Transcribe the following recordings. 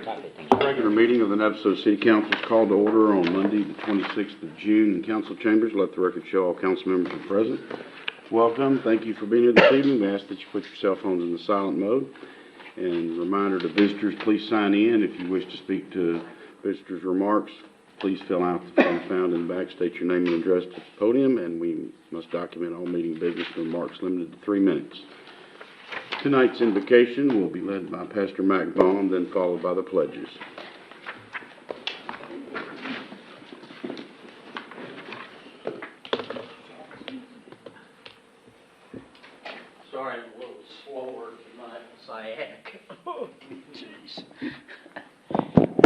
Regular meeting of the Navasota City Council is called to order on Monday, the 26th of June in council chambers. Let the record show all council members are present. Welcome. Thank you for being here this evening. We ask that you put your cell phones in the silent mode. And reminder to visitors, please sign in. If you wish to speak to visitors' remarks, please fill out the form found in the back. State your name and address at the podium, and we must document all meeting business with remarks limited to 3 minutes. Tonight's invocation will be led by Pastor Mac Vaughn, then followed by the pledges. Sorry, I'm a little slower tonight, SIAC. Oh, jeez.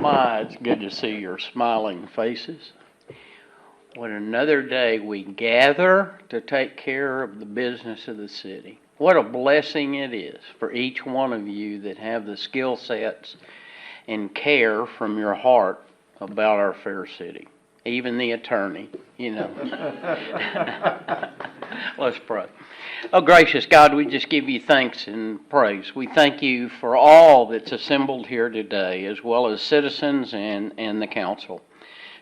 My, it's good to see your smiling faces. What another day we gather to take care of the business of the city. What a blessing it is for each one of you that have the skill sets and care from your heart about our fair city. Even the attorney, you know. Let's pray. Oh, gracious God, we just give you thanks and praise. We thank you for all that's assembled here today, as well as citizens and the council.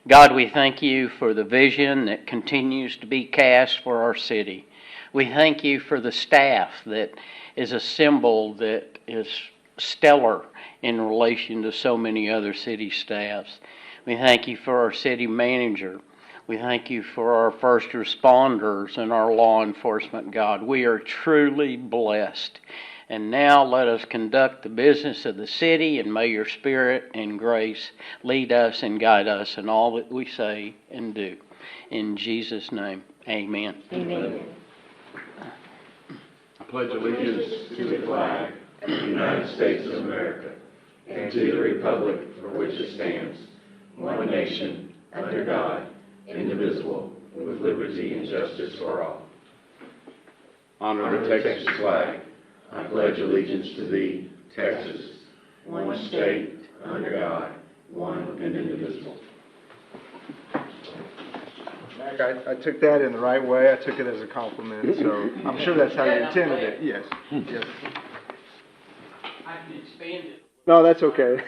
God, we thank you for the vision that continues to be cast for our city. We thank you for the staff that is assembled that is stellar in relation to so many other city staffs. We thank you for our city manager. We thank you for our first responders and our law enforcement, God. We are truly blessed. And now let us conduct the business of the city, and may your spirit and grace lead us and guide us in all that we say and do. In Jesus' name, amen. Amen. I pledge allegiance to the flag of the United States of America and to the republic for which it stands, one nation, under God, indivisible, with liberty and justice for all. Honor the Texas flag. I pledge allegiance to thee, Texas, one state, under God, one and indivisible. I took that in the right way. I took it as a compliment, so I'm sure that's how you intended it. Yes. Yes. I can expand it. No, that's okay.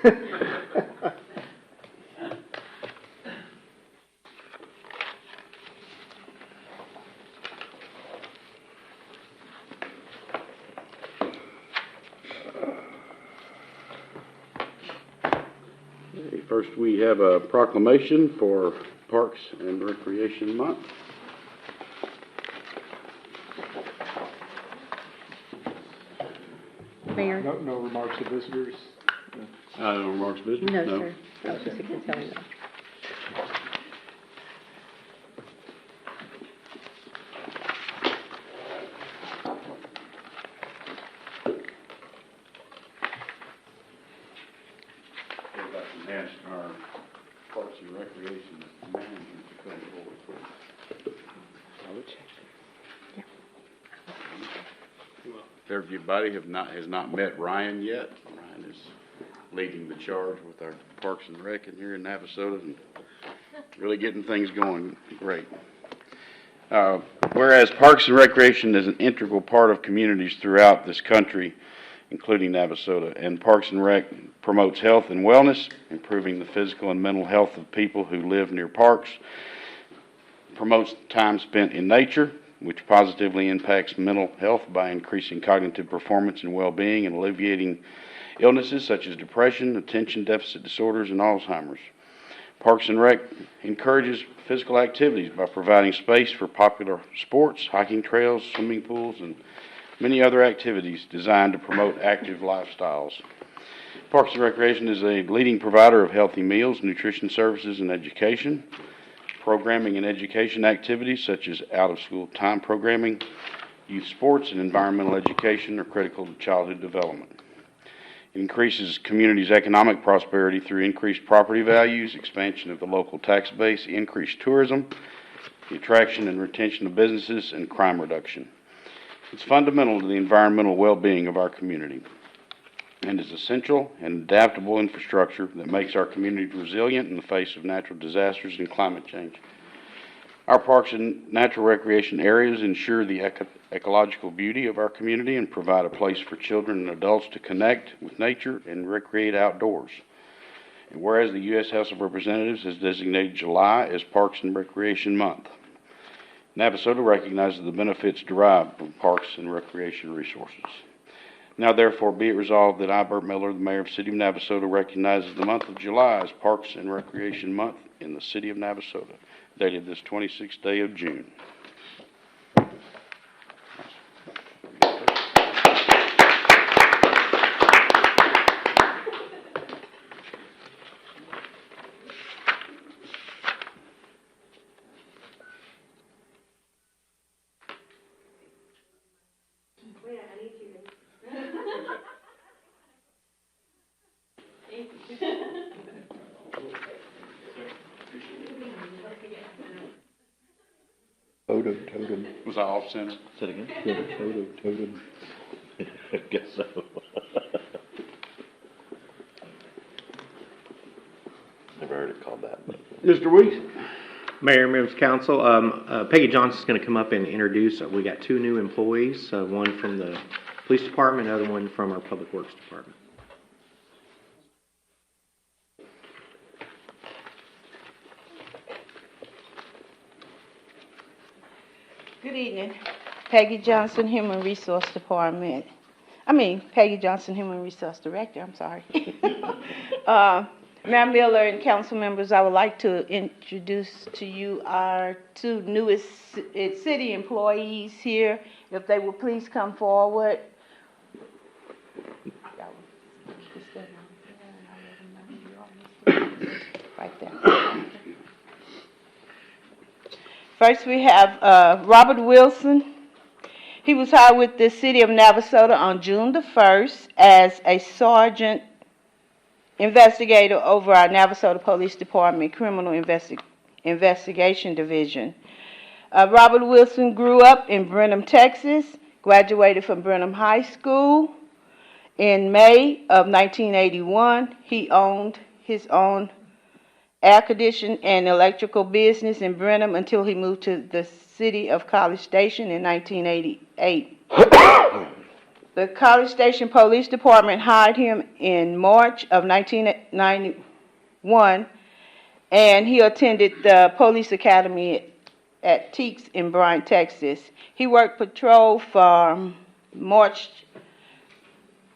First, we have a proclamation for Parks and Recreation Month. Mayor? No remarks of visitors? No remarks, business? No, sir. I was just going to tell you that. I'd like to ask our Parks and Recreation manager to come forward. Everybody has not met Ryan yet. Ryan is leading the charge with our Parks and Rec in here in Navasota and really getting things going great. Whereas Parks and Recreation is an integral part of communities throughout this country, including Navasota, and Parks and Rec promotes health and wellness, improving the physical and mental health of people who live near parks, promotes time spent in nature, which positively impacts mental health by increasing cognitive performance and well-being and alleviating illnesses such as depression, attention deficit disorders, and Alzheimer's. Parks and Rec encourages physical activities by providing space for popular sports, hiking trails, swimming pools, and many other activities designed to promote active lifestyles. Parks and Recreation is a leading provider of healthy meals, nutrition services, and education. Programming and education activities such as out-of-school time programming, youth sports, and environmental education are critical to childhood development. It increases communities' economic prosperity through increased property values, expansion of the local tax base, increased tourism, the attraction and retention of businesses, and crime reduction. It's fundamental to the environmental well-being of our community and is essential and adaptable infrastructure that makes our community resilient in the face of natural disasters and climate change. Our parks and natural recreation areas ensure the ecological beauty of our community and provide a place for children and adults to connect with nature and recreate outdoors. And whereas the U.S. House of Representatives has designated July as Parks and Recreation Month, Navasota recognizes the benefits derived from parks and recreation resources. Now therefore be it resolved that I, Burt Miller, the Mayor of the City of Navasota, recognizes the month of July as Parks and Recreation Month in the City of Navasota, dated this 26th day of June. Photo totem. Was I off center? Say it again? Photo totem. I guess so. Never heard it called that. Mr. Weeks? Mayor, members of council, Peggy Johnson's going to come up and introduce, we got two new employees, one from the police department, another one from our public works department. Good evening. Peggy Johnson, Human Resource Department. Peggy Johnson, Human Resource Director, I'm sorry. Mayor Miller and council members, I would like to introduce to you our two newest city employees here. If they will please come forward. Right there. First, we have Robert Wilson. He was hired with the City of Navasota on June the 1st as a sergeant investigator over our Navasota Police Department Criminal Investigation Division. Robert Wilson grew up in Brenham, Texas, graduated from Brenham High School. In May of 1981, he owned his own air conditioning and electrical business in Brenham until he moved to the city of College Station in 1988. The College Station Police Department hired him in March of 1991, and he attended the police academy at Teeks in Bryan, Texas. He worked patrol from March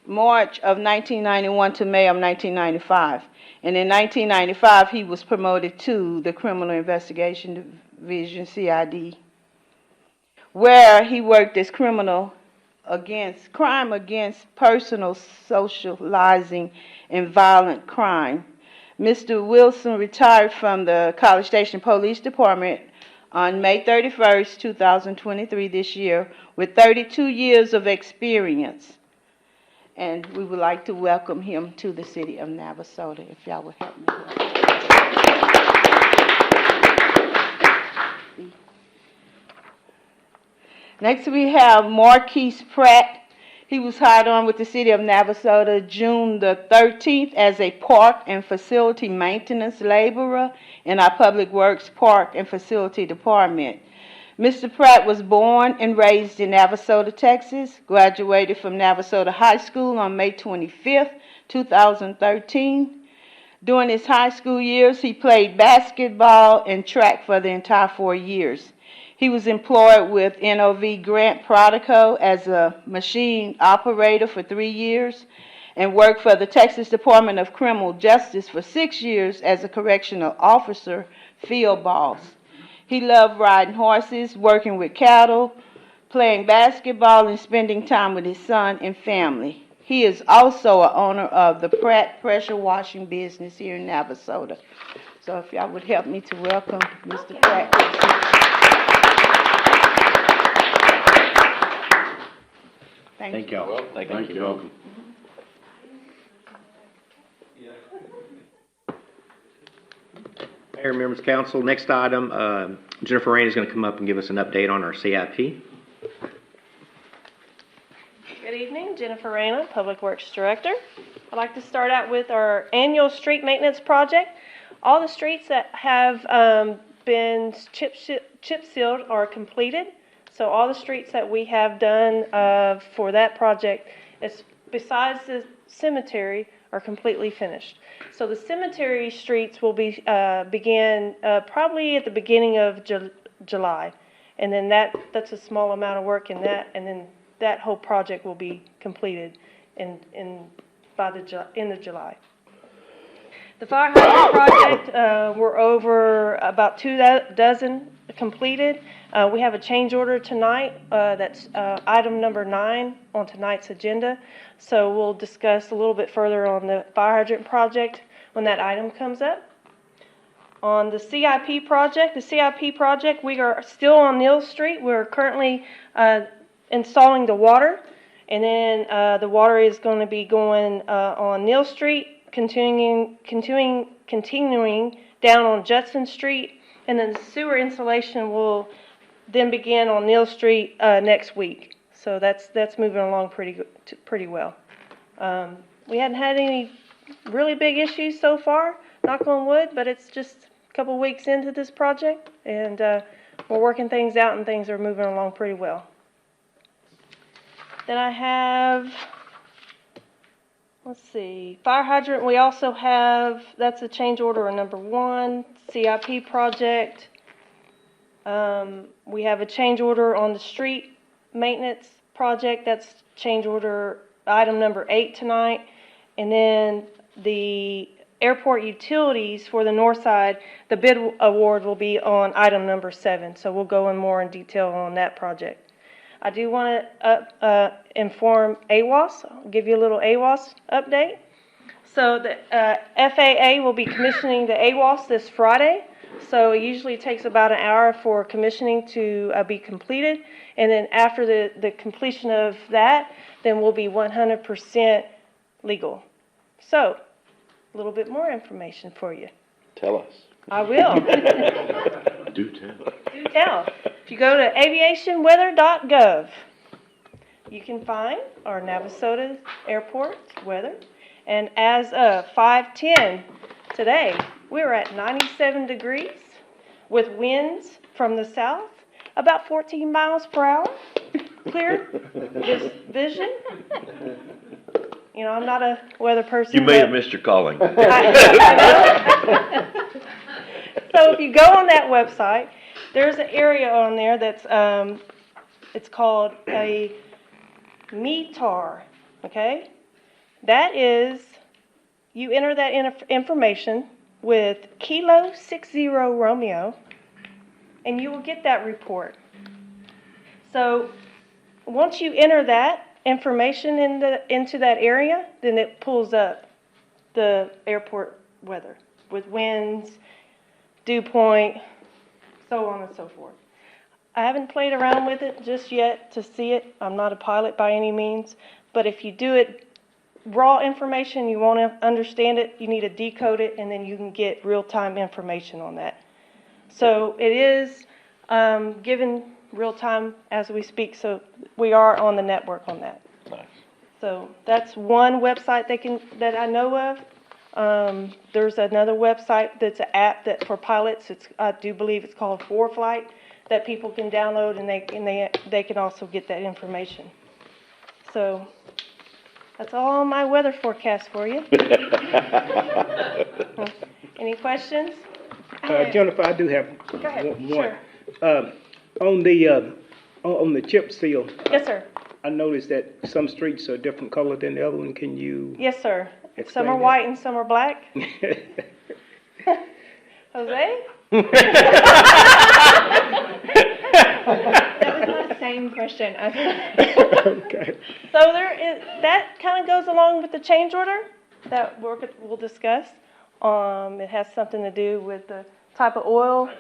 of 1991 to May of 1995. And in 1995, he was promoted to the Criminal Investigation Division, CID, where he worked as crime against personal, socializing, and violent crime. Mr. Wilson retired from the College Station Police Department on May 31st, 2023 this year, with 32 years of experience. And we would like to welcome him to the City of Navasota, if y'all would help me. Next, we have Marquise Pratt. He was hired on with the City of Navasota June the 13th as a park and facility maintenance laborer in our Public Works Park and Facility Department. Mr. Pratt was born and raised in Navasota, Texas, graduated from Navasota High School on May 25th, 2013. During his high school years, he played basketball and track for the entire 4 years. He was employed with NOV Grant Prodico as a machine operator for 3 years and worked for the Texas Department of Criminal Justice for 6 years as a correctional officer, field boss. He loved riding horses, working with cattle, playing basketball, and spending time with his son and family. He is also an owner of the Pratt Pressure Washing business here in Navasota. So if y'all would help me to welcome Mr. Pratt. Thank you. y'all. Thank you. Welcome. Mayor, members of council, next item, Jennifer Rain is going to come up and give us an update on our CIP. Good evening, Jennifer Reyna, Public Works Director. I'd like to start out with our annual street maintenance project. All the streets that have been chip sealed are completed. So all the streets that we have done for that project, is besides the cemetery, are completely finished. So the cemetery streets will be, begin, probably at the beginning of July. And then that's a small amount of work in that, and then that whole project will be completed by the end of July. The fire hydrant project, we're over about 24 completed. We have a change order tonight, that's item number 9 on tonight's agenda. So we'll discuss a little bit further on the fire hydrant project when that item comes up. On the CIP project, we are still on Neal Street. We're currently installing the water, and then the water is going to be going on Neal Street, continuing down on Judson Street, and then the sewer installation will then begin on Neal Street next week. So that's moving along pretty well. We hadn't had any really big issues so far, knock on wood, but it's just a couple weeks into this project, and we're working things out, and things are moving along pretty well. Then I have, let's see, fire hydrant. We also have, that's a change order on number 1, CIP project. We have a change order on the street maintenance project. That's change order item number 8 tonight. And then the airport utilities for the north side, the bid award will be on item number 7. So we'll go in more in detail on that project. I do want to inform AWAS. I'll give you a little AWAS update. So the FAA will be commissioning the AWAS this Friday. So it usually takes about an hour for commissioning to be completed. And then after the completion of that, then we'll be 100% legal. So, a little bit more information for you. Tell us. I will. Do tell. Do tell. If you go to aviationweather.gov, you can find our Navasota Airport weather. And as of 5:10 today, we're at 97 degrees with winds from the south, about 14 miles per hour. Clear vision. You know, I'm not a weather person. You may have missed your calling. So if you go on that website, there's an area on there that's, it's called a METAR, okay? That is, you enter that information with Kilo 60 Romeo, and you will get that report. So once you enter that information into that area, then it pulls up the airport weather with winds, dew point, so on and so forth. I haven't played around with it just yet to see it. I'm not a pilot by any means, but if you do it raw information, you want to understand it, you need to decode it, and then you can get real-time information on that. So it is given real-time as we speak, so we are on the network on that. Nice. So that's one website that I know of. There's another website that's an app that for pilots. I do believe it's called ForeFlight, that people can download, and they can also get that information. So that's all my weather forecast for you. Any questions? Jennifer, I do have Go ahead. one. Sure. On the chip seal, Yes, sir. I noticed that some streets are different color than the other one. Can you? Yes, sir. Explain Some are that. white and some are black. Jose? That was my same question. Okay. So that kind of goes along with the change order that we'll discuss. It has something to do with the type of oil.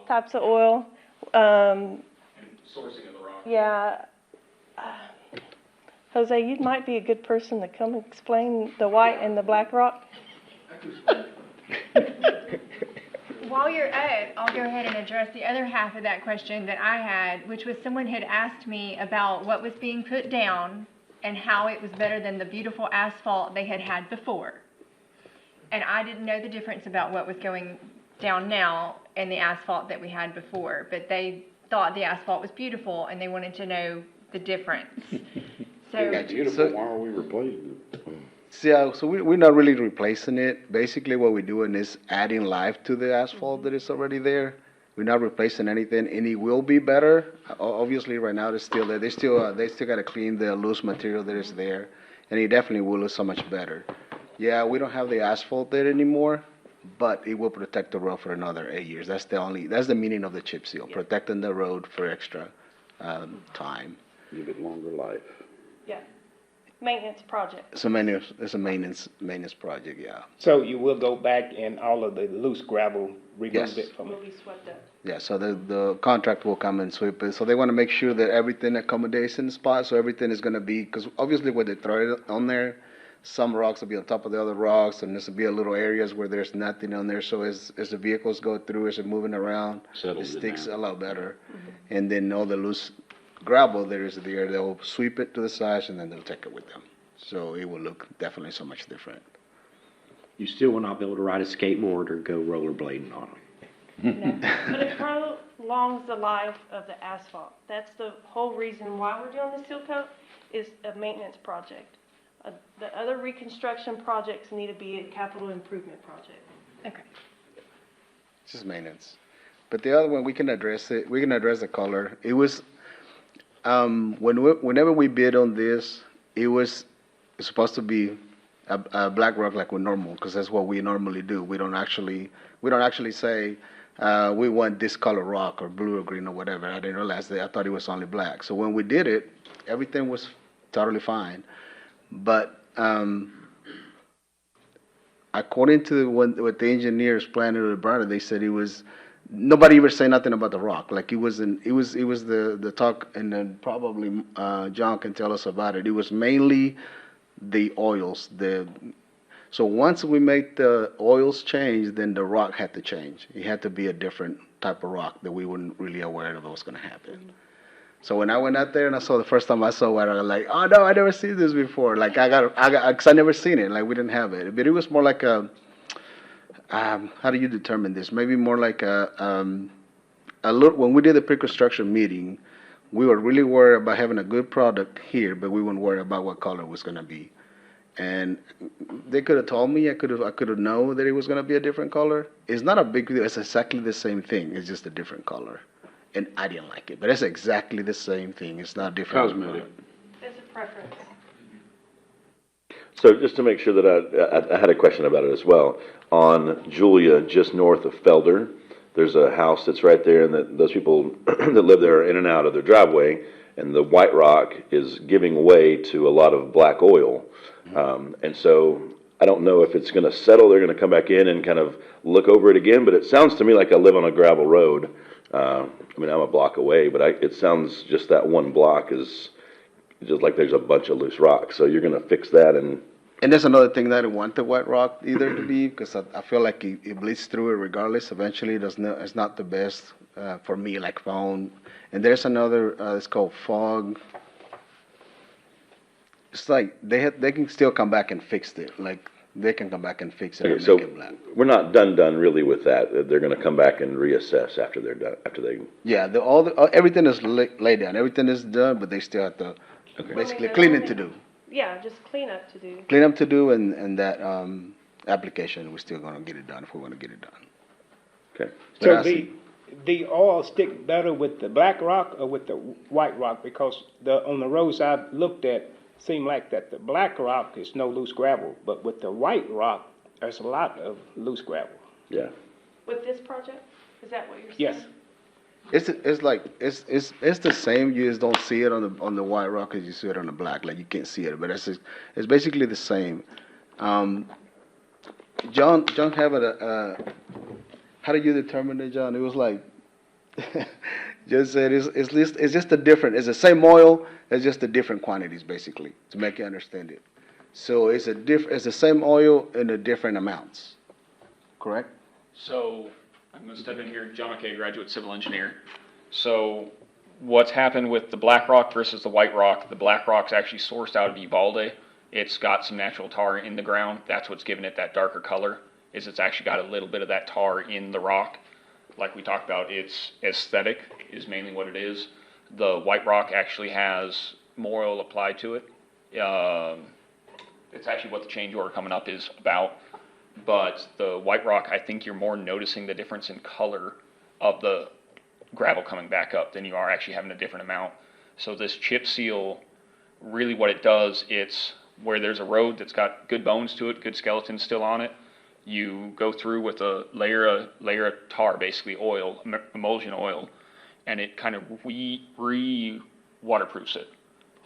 Types of oil. And sourcing of the rock. Yeah. Jose, you might be a good person to come explain the white and the black rock. While you're at it, I'll go ahead and address the other half of that question that I had, which was someone had asked me about what was being put down and how it was better than the beautiful asphalt they had had before. And I didn't know the difference about what was going down now and the asphalt that we had before, but they thought the asphalt was beautiful and they wanted to know the difference. So, Beautiful, why are we replacing it? So we're not really replacing it. Basically, what we're doing is adding life to the asphalt that is already there. We're not replacing anything, and it will be better. Obviously, right now, it's still there. They still got to clean the loose material that is there, and it definitely will look so much better. Yeah, we don't have the asphalt there anymore, but it will protect the road for another 8 years. That's the meaning of the chip seal, protecting the road for extra time. Give it longer life. Yeah. Maintenance project. It's a maintenance project, yeah. So you will go back and all of the loose gravel, remove Yes. it from Will it? be swept up. Yeah, so the contract will come and sweep it. So they want to make sure that everything accommodates in the spot, so everything is going to be, because obviously when they throw it on there, some rocks will be on top of the other rocks, and there's will be a little areas where there's nothing on there. So as the vehicles go through, as they're moving around, Settles it it sticks down. a lot better. And then all the loose gravel there is there, they'll sweep it to the sides, and then they'll take it with them. So it will look definitely so much different. You still will not be able to ride a skateboard or go rollerblading on them. No. But it prolongs the life of the asphalt. That's the whole reason why we're doing the seal coat, is a maintenance project. The other reconstruction projects need to be a capital improvement project. Okay. It's just maintenance. But the other one, we can address it. We can address the color. It was, whenever we bid on this, it's supposed to be a black rock like we're normal, because that's what we normally do. We don't actually say, we want this color rock or blue or green or whatever. I didn't realize that. I thought it was only black. So when we did it, everything was totally fine. But according to what the engineers planned to burn it, they said it was, nobody ever say nothing about the rock. Like it was the talk, and then probably John can tell us about it. It was mainly the oils. So once we make the oils change, then the rock had to change. It had to be a different type of rock that we weren't really aware of what was going to happen. So when I went out there and I saw the first time I saw it, I was like, oh no, I never seen this before. Like cause I never seen it. Like we didn't have it. But it was more like how do you determine this? Maybe more like a little, when we did the pre-construction meeting, we were really worried about having a good product here, but we weren't worried about what color it was going to be. And they could have told me, I could have known that it was going to be a different color. It's not a big deal. It's exactly the same thing. It's just a different color. And I didn't like it, but it's exactly the same thing. It's not different. Cosmetic. It's a preference. So just to make sure that I had a question about it as well. On Julia, just north of Felder, there's a house that's right there, and those people that live there are in and out of their driveway, and the white rock is giving way to a lot of black oil. And so I don't know if it's going to settle. They're going to come back in and kind of look over it again, but it sounds to me like I live on a gravel road. I mean, I'm a block away, but it sounds just that one block is just like there's a bunch of loose rocks. So you're going to fix that and that's another thing that I don't want the white rock either to be, because I feel like it bleeds through it regardless. Eventually, it's not the best for me, like foam. And there's another, it's called fog. It's like they can still come back and fix it. Like they can come back and fix it and so make it black. we're not done really with that. They're going to come back and reassess after they're done, after they. Yeah, everything is laid down. Everything is done, but they still have to basically cleaning to do. Yeah, just cleanup to do. Clean up to do, and that application, we're still going to get it done if we want to get it done. Okay. But I So see- the oil stick better with the black rock or with the white rock? Because on the roads I've looked at, seem like that the black rock is no loose gravel, but with the white rock, there's a lot of loose gravel. Yeah. With this project? Is that what you're saying? Yes. It's the same. You just don't see it on the white rock as you see it on the black. Like you can't see it, but it's basically the same. John have it. How do you determine it, John? It was like just said it's just a different. It's the same oil. It's just the different quantities, basically, to make you understand it. So it's the same oil in the different amounts. Correct? So, I'm gonna step in here, John McKay, graduate civil engineer. So, what's happened with the black rock versus the white rock, the black rock's actually sourced out of Uvalde. It's got some natural tar in the ground. That's what's giving it that darker color, is it's actually got a little bit of that tar in the rock. Like we talked about, it's aesthetic is mainly what it is. The white rock actually has more oil applied to it. it's actually what the change order coming up is about. But the white rock, I think you're more noticing the difference in color of the gravel coming back up than you are actually having a different amount. So this chip seal, really what it does, it's where there's a road that's got good bones to it, good skeletons still on it, you go through with a layer of tar, basically oil, emulsion oil, and it kind of waterproofs it.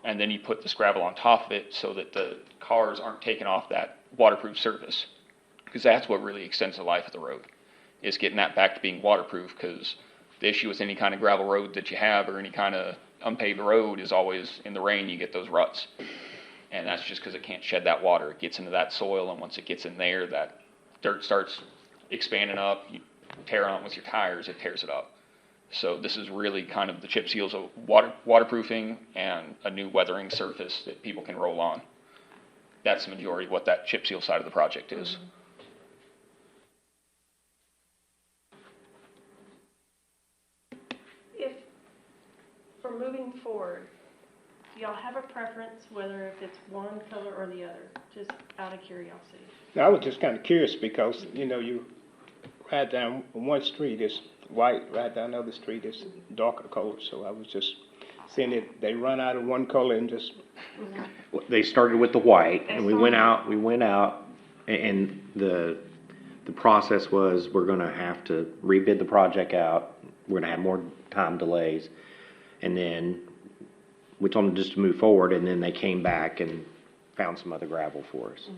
And then you put this gravel on top of it so that the cars aren't taking off that waterproof surface. Because that's what really extends the life of the road, is getting that back to being waterproof. Because the issue with any kind of gravel road that you have or any kind of unpaved road is always in the rain you get those ruts. And that's just because it can't shed that water. It gets into that soil, and once it gets in there, that dirt starts expanding up. You tear on it with your tires, it tears it up. So this is really kind of the chip seals of waterproofing and a new weathering surface that people can roll on. That's the majority of what that chip seal side of the project is. If, for moving forward, do y'all have a preference whether if it's one color or the other, just out of curiosity? Now, I was just kind of curious because, you know, you ride down one street, it's white, ride down the other street, it's darker color, so I was just seeing it, they run out of one color and just, They started with the white, and we went out, and the process was, we're gonna have to rebid the project out, we're gonna have more time delays, and then we told them just to move forward, and then they came back and found some other gravel for us.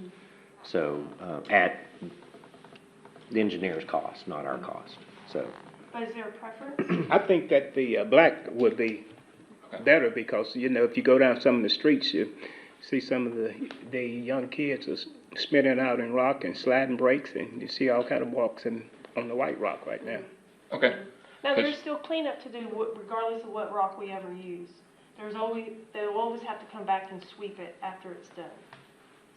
So, at the engineer's cost, not our cost, so. But is there a preference? I think that the black would be better because, you know, if you go down some of the streets, you see some of the young kids are spinning out in rock and sliding brakes, and you see all kind of walks on the white rock right now. Okay. Now, there's still cleanup to do regardless of what rock we ever use. They'll always have to come back and sweep it after it's done.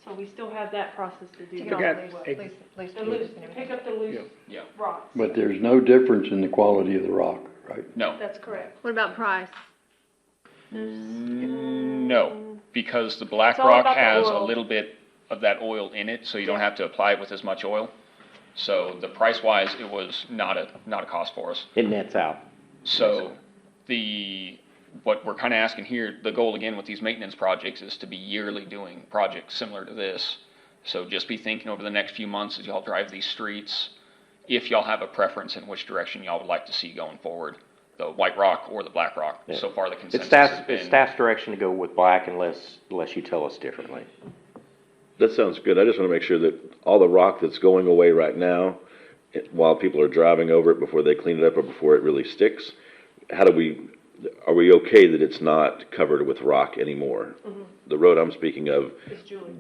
So we still have that process to do. To They get got all a- the loose The loose, pieces and pick everything. up the loose Yeah. rocks. But there's no difference in the quality of the rock, right? No. That's correct. What about price? No, because the black It's all rock about the has a oil. little bit of that oil in it, so you don't have to apply it with as much oil. So the price-wise, it was not a cost for us. It nets out. So what we're kind of asking here, the goal again with these maintenance projects is to be yearly doing projects similar to this. So just be thinking over the next few months as y'all drive these streets, if y'all have a preference in which direction y'all would like to see going forward, the white rock or the black rock. Yeah. So far, the It's consensus has staff's, been. it's staff's direction to go with black unless you tell us differently. That sounds good. I just want to make sure that all the rock that's going away right now, while people are driving over it before they clean it up or before it really sticks, are we okay that it's not covered with rock anymore? The road I'm speaking of, It's Julie.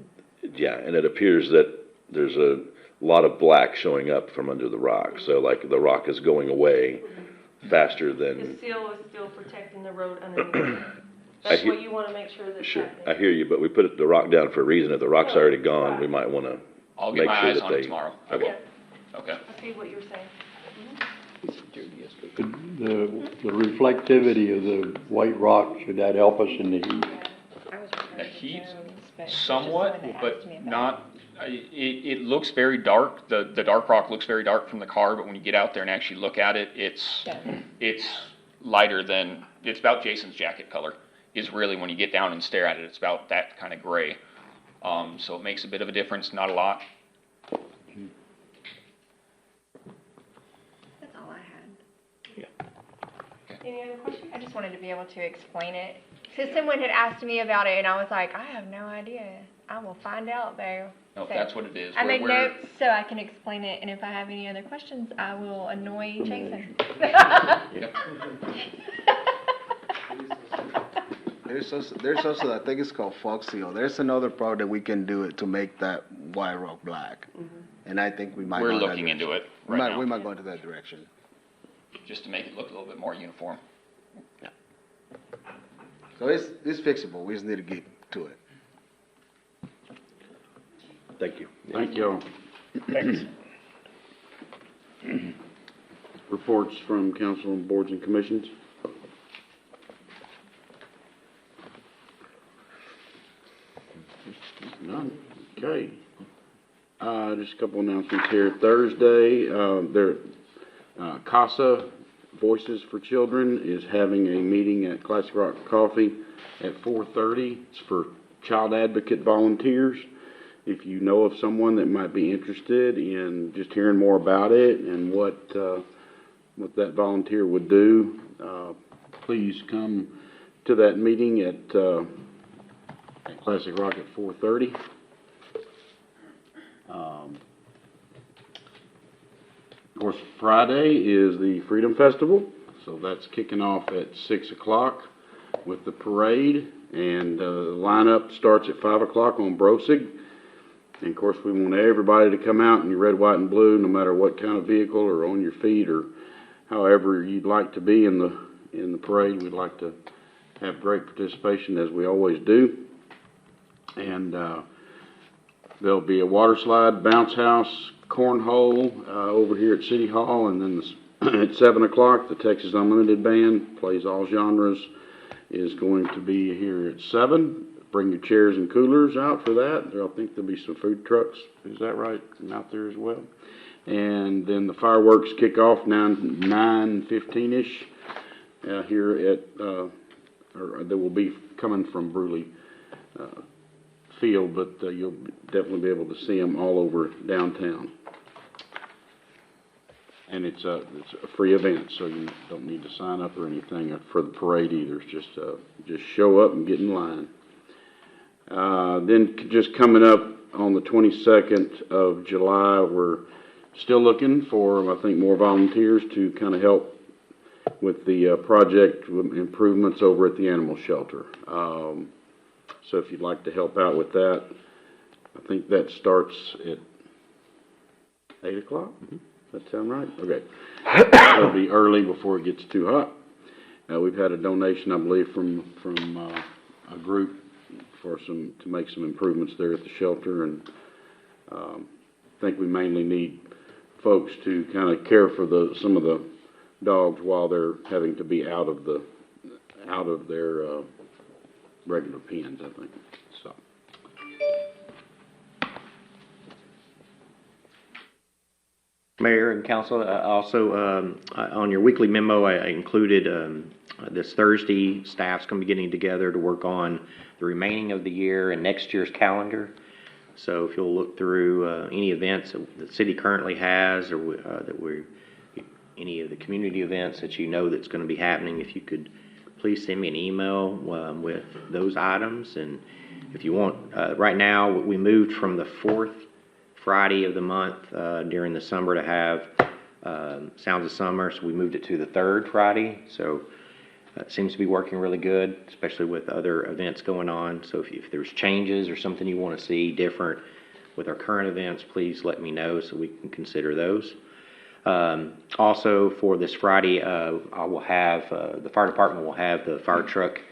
yeah, and it appears that there's a lot of black showing up from under the rock. So like the rock is going away faster The than, seal is still protecting the road underneath. I That's hear- what you want to make sure that's sure, happening. I hear you, but we put the rock down for a reason. If the rock's already gone, we might want to I'll get make my sure eyes that on it they. tomorrow. I Okay. will. Okay. I see what you're saying. The reflectivity of the white rock, should that help us in the heat? The heat, somewhat, but not, it looks very dark. The dark rock looks very dark from the car, but when you get out there and actually look at it, it's lighter than, it's about Jason's jacket color, is really when you get down and stare at it, it's about that kind of gray. So it makes a bit of a difference, not a lot. That's all I had. Any other questions? I just wanted to be able to explain it. Because someone had asked me about it, and I was like, I have no idea. I will find out, though. No, So, that's what it is. I made We're- notes so I can explain it, and if I have any other questions, I will annoy Jason. There's also, I think it's called Fox Seal. There's another product that we can do it to make that white rock black. And I think we might. We're go that looking into direction. it right now. We might go into that direction. Just to make it look a little bit more uniform. So it's fixable. We just need to get to it. Thank you. Thank you. Thanks. Reports from council and boards and commissions. None. just a couple announcements here. Thursday, CASA Voices for Children is having a meeting at Classic Rock Coffee at 4:30. It's for child advocate volunteers. If you know of someone that might be interested in just hearing more about it and what that volunteer would do, please come to that meeting at Classic Rock at 4:30. Of course, Friday is the Freedom Festival, so that's kicking off at 6 o'clock with the parade, and the lineup starts at 5 o'clock on Brosig. And of course, we want everybody to come out in your red, white, and blue, no matter what kind of vehicle or on your feet or however you'd like to be in the parade. We'd like to have great participation, as we always do. And there'll be a water slide, bounce house, cornhole over here at City Hall, and then at 7 o'clock, the Texas Unlimited Band plays all genres, is going to be here at 7. Bring your chairs and coolers out for that. I think there'll be some food trucks. Is that right? Out there as well. And then the fireworks kick off 9:15-ish here at, or they will be coming from Bruley Field, but you'll definitely be able to see them all over downtown. And it's a free event, so you don't need to sign up or anything for the parade either. It's just show up and get in line. Then just coming up on the 22nd of July, we're still looking for, I think, more volunteers to kind of help with the project improvements over at the animal shelter. So if you'd like to help out with that, I think that starts at 8 o'clock. Does that sound right? Okay. It'll be early before it gets too hot. We've had a donation, I believe, from a group to make some improvements there at the shelter, and I think we mainly need folks to kind of care for some of the dogs while they're having to be out of their regular pens, I think. So. Mayor and council, also on your weekly memo, I included this Thursday, staff's going to be getting together to work on the remaining of the year and next year's calendar. So if you'll look through any events that the city currently has, or any of the community events that you know that's going to be happening, if you could please send me an email with those items. And if you want, right now we moved from the 4th Friday of the month during the summer to have Sounds of Summer, so we moved it to the 3rd Friday. So it seems to be working really good, especially with other events going on. So if there's changes or something you want to see different with our current events, please let me know so we can consider those. Also, for this Friday, I will have the fire department will have the fire truck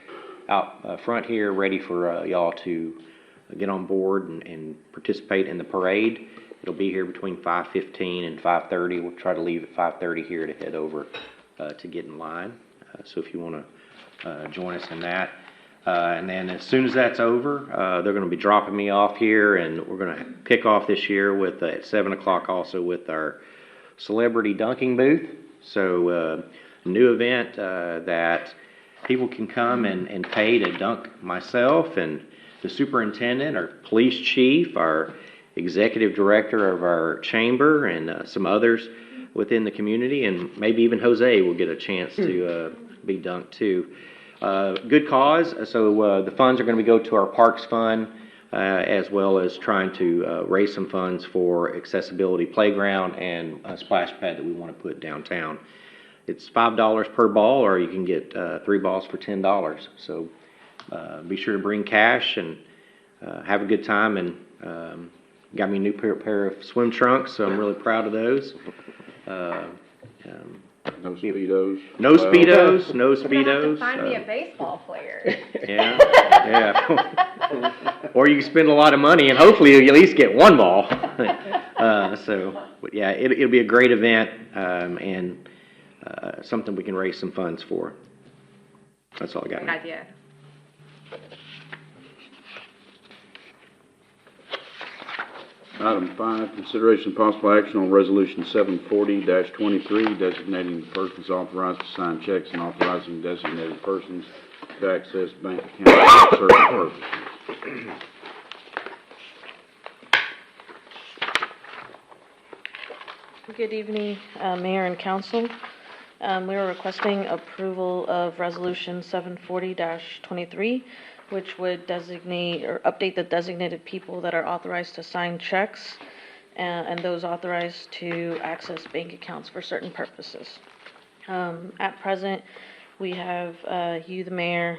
out front here, ready for y'all to get on board and participate in the parade. It'll be here between 5:15 and 5:30. We'll try to leave at 5:30 here to head over to get in line. So if you want to join us in that. And then as soon as that's over, they're going to be dropping me off here, and we're going to kick off this year with at 7 o'clock also with our celebrity dunking booth. So a new event that people can come and pay to dunk myself and the superintendent, our police chief, our executive director of our chamber, and some others within the community, and maybe even Jose will get a chance to be dunked too. Good cause, so the funds are going to go to our Parks Fund, as well as trying to raise some funds for accessibility playground and a splash pad that we want to put downtown. It's $5 per ball, or you can get 3 balls for $10. So be sure to bring cash and have a good time. And got me a new pair of swim trunks, so I'm really proud of those. No Speedos. No Speedos. No You're gonna have to Speedos. find me a baseball player. Yeah, yeah. Or you can spend a lot of money and hopefully you at least get 1 ball. But yeah, it'll be a great event and something we can raise some funds for. That's all I got. Great idea. Item 5, consideration and possible action on Resolution 740-23, designating the persons authorized to sign checks and authorizing designated persons to access bank accounts for certain purposes. Good evening, Mayor and Council. We are requesting approval of Resolution 740-23, which would designate or update the designated people that are authorized to sign checks and those authorized to access bank accounts for certain purposes. At present, we have you, the mayor,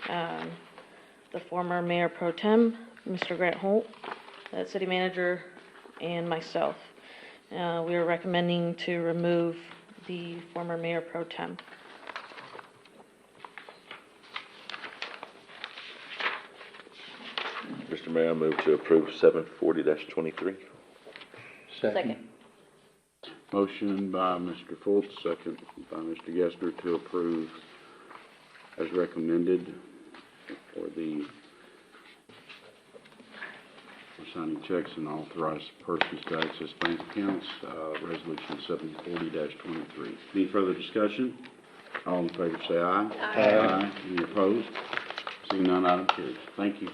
the former Mayor Pro Tem, Mr. Grant Holt, the city manager, and myself. We are recommending to remove the former Mayor Pro Tem. Mr. Mayor, I move to approve 740-23. Second. Motion by Mr. Fultz, second by Mr. Gessner to approve as recommended for signing checks and authorized persons to access bank accounts, Resolution 740-23. Any further discussion? All in favor say aye. Aye. Any opposed? Seeing none, item carries. Thank you.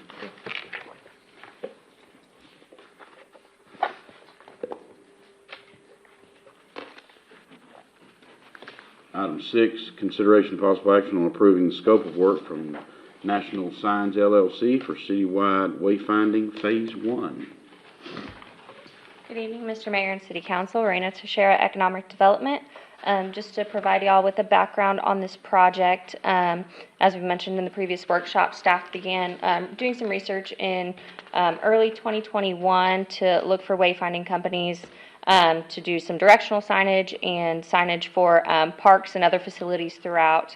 Item 6, consideration of possible action on approving the scope of work from National Signs LLC for citywide wayfinding Phase 1. Good evening, Mr. Mayor and City Council. Raina Teixeira, Economic Development. Just to provide y'all with a background on this project, as we mentioned in the previous workshop, staff began doing some research in early 2021 to look for wayfinding companies to do some directional signage and signage for parks and other facilities throughout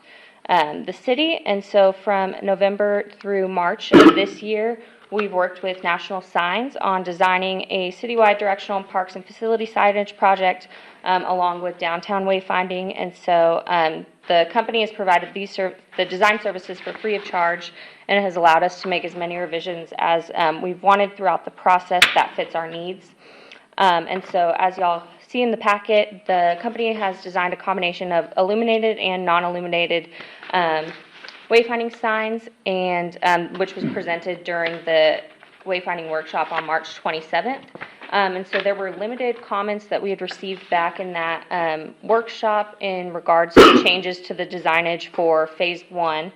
the city. And so from November through March of this year, we've worked with National Signs on designing a citywide directional parks and facility signage project along with downtown wayfinding. And so the company has provided the design services for free of charge, and it has allowed us to make as many revisions as we've wanted throughout the process that fits our needs. And so as y'all see in the packet, the company has designed a combination of illuminated and non-illuminated wayfinding signs, and which was presented during the wayfinding workshop on March 27th. And so there were limited comments that we had received back in that workshop in regards to changes to the designage for Phase 1,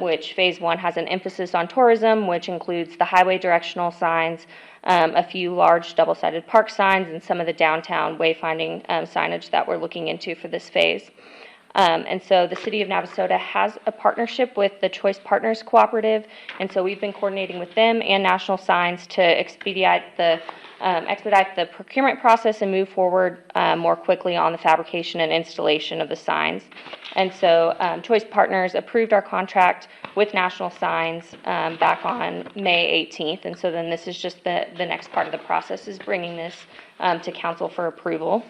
which Phase 1 has an emphasis on tourism, which includes the highway directional signs, a few large double-sided park signs, and some of the downtown wayfinding signage that we're looking into for this phase. And so the City of Navasota has a partnership with the Choice Partners Cooperative, and so we've been coordinating with them and National Signs to expedite the procurement process and move forward more quickly on the fabrication and installation of the signs. And so Choice Partners approved our contract with National Signs back on May 18th, and so then this is just the next part of the process, is bringing this to council for approval.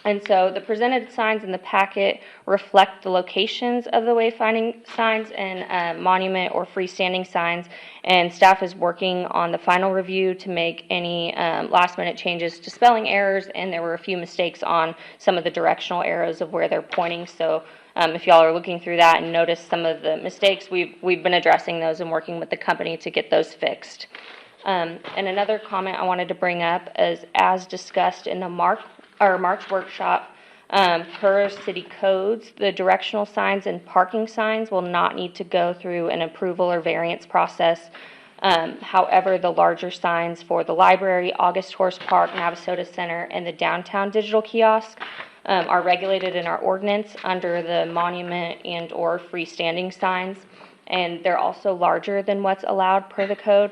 And so the presented signs in the packet reflect the locations of the wayfinding signs and monument or freestanding signs, and staff is working on the final review to make any last-minute changes to spelling errors, and there were a few mistakes on some of the directional arrows of where they're pointing. So if y'all are looking through that and notice some of the mistakes, we've been addressing those and working with the company to get those fixed. And another comment I wanted to bring up is, as discussed in the March workshop, per city codes, the directional signs and parking signs will not need to go through an approval or variance process. However, the larger signs for the library, August Horse Park, Navasota Center, and the downtown digital kiosk are regulated in our ordinance under the monument and or freestanding signs, and they're also larger than what's allowed per the code.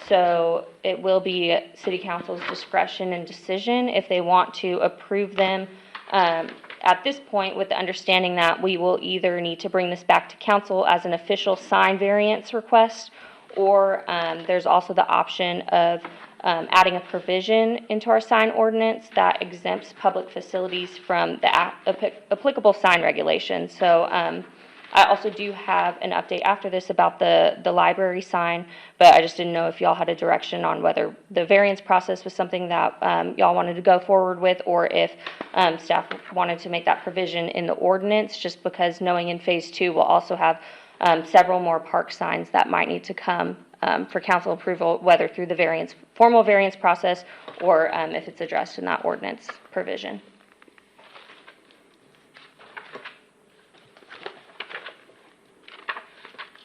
So it will be City Council's discretion and decision if they want to approve them at this point, with the understanding that we will either need to bring this back to council as an official sign variance request, or there's also the option of adding a provision into our sign ordinance that exempts public facilities from the applicable sign regulations. So I also do have an update after this about the library sign, but I just didn't know if y'all had a direction on whether the variance process was something that y'all wanted to go forward with, or if staff wanted to make that provision in the ordinance, just because knowing in phase 2 we'll also have several more park signs that might need to come for council approval, whether through the formal variance process, or if it's addressed in that ordinance provision.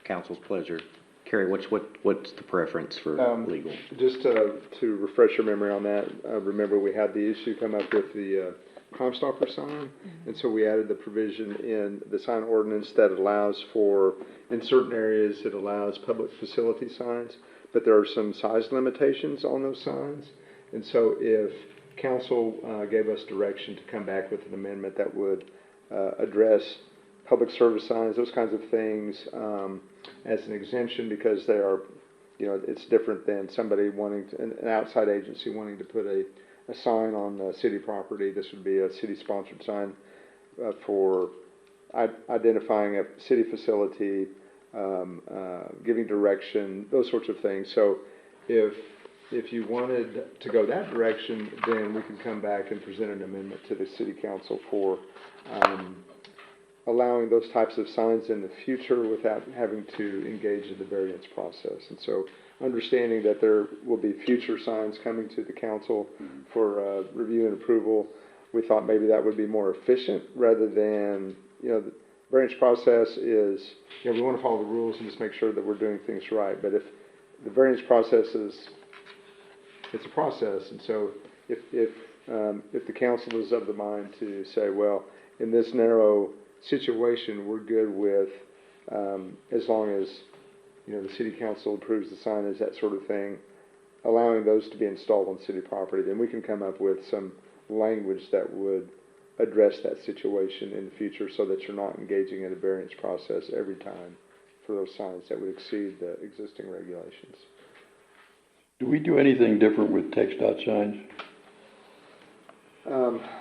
Council's pleasure. Carrie, what's the preference for legal? Just to refresh your memory on that, remember we had the issue come up with the Crime Stalker sign, and so we added the provision in the sign ordinance that allows for, in certain areas, it allows public facility signs, but there are some size limitations on those signs. And so if council gave us direction to come back with an amendment that would address public service signs, those kinds of things, as an exemption, because they are, it's different than somebody wanting to, an outside agency wanting to put a sign on city property. This would be a city-sponsored sign for identifying a city facility, giving direction, those sorts of things. So if you wanted to go that direction, then we could come back and present an amendment to the city council for allowing those types of signs in the future without having to engage in the variance process. And so understanding that there will be future signs coming to the council for review and approval, we thought maybe that would be more efficient rather than, the variance process is, we want to follow the rules and just make sure that we're doing things right. But if the variance process it's a process, and so if the council is of the mind to say, well, in this narrow situation, we're good with, as long as, the city council approves the signage, that sort of thing, allowing those to be installed on city property, then we can come up with some language that would address that situation in the future so that you're not engaging in a variance process every time for those signs that would exceed the existing regulations. Do we do anything different with text dot signs?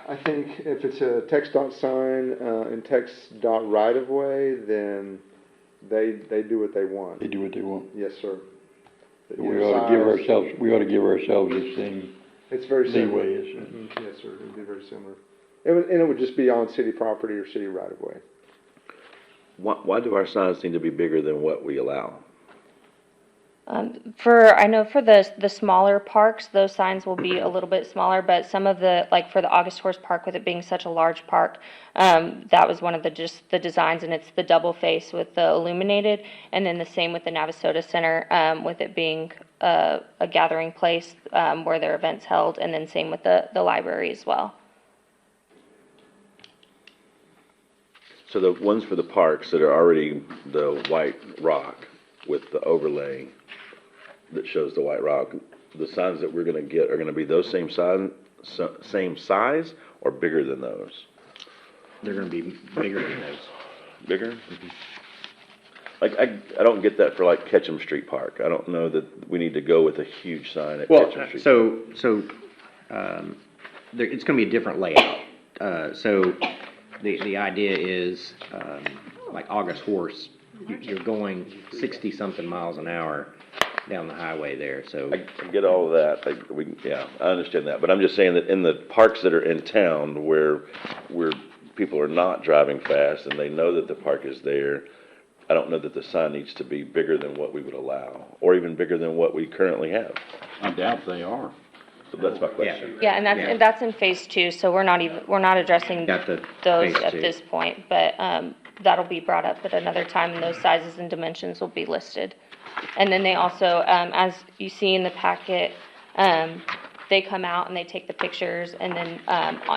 I think if it's a text dot sign and text dot right of way, then they do what they want. They do what they want. Yes, sir. We ought to give ourselves the same It's very similar. leeway, isn't it? Yes, sir. It would be very similar. And it would just be on city property or city right of way. Why do our signs need to be bigger than what we allow? I know for the smaller parks, those signs will be a little bit smaller, but some of like for the August Horse Park, with it being such a large park, that was one of the designs, and it's the double face with the illuminated, and then the same with the Navasota Center, with it being a gathering place where their events held, and then same with the library as well. So the ones for the parks that are already the white rock with the overlay that shows the white rock, the signs that we're going to get are going to be those same size or bigger than those? They're going to be bigger than those. Bigger? Mm-hmm. Like, I don't get that for like Ketchum Street Park. I don't know that we need to go with a huge sign at Ketchum Street Park. It's going to be a different layout. So the idea is, like August Horse, you're going 60-something miles an hour down the highway there, so. I get all of that. I understand that. But I'm just saying that in the parks that are in town where people are not driving fast and they know that the park is there, I don't know that the sign needs to be bigger than what we would allow, or even bigger than what we currently have. I doubt they are. So that's my question. Yeah, and that's in phase 2, so we're not addressing those at this point, but that'll be brought up at another time, and those sizes and dimensions will be listed. And then they also, as you see in the packet, they come out and they take the pictures, and then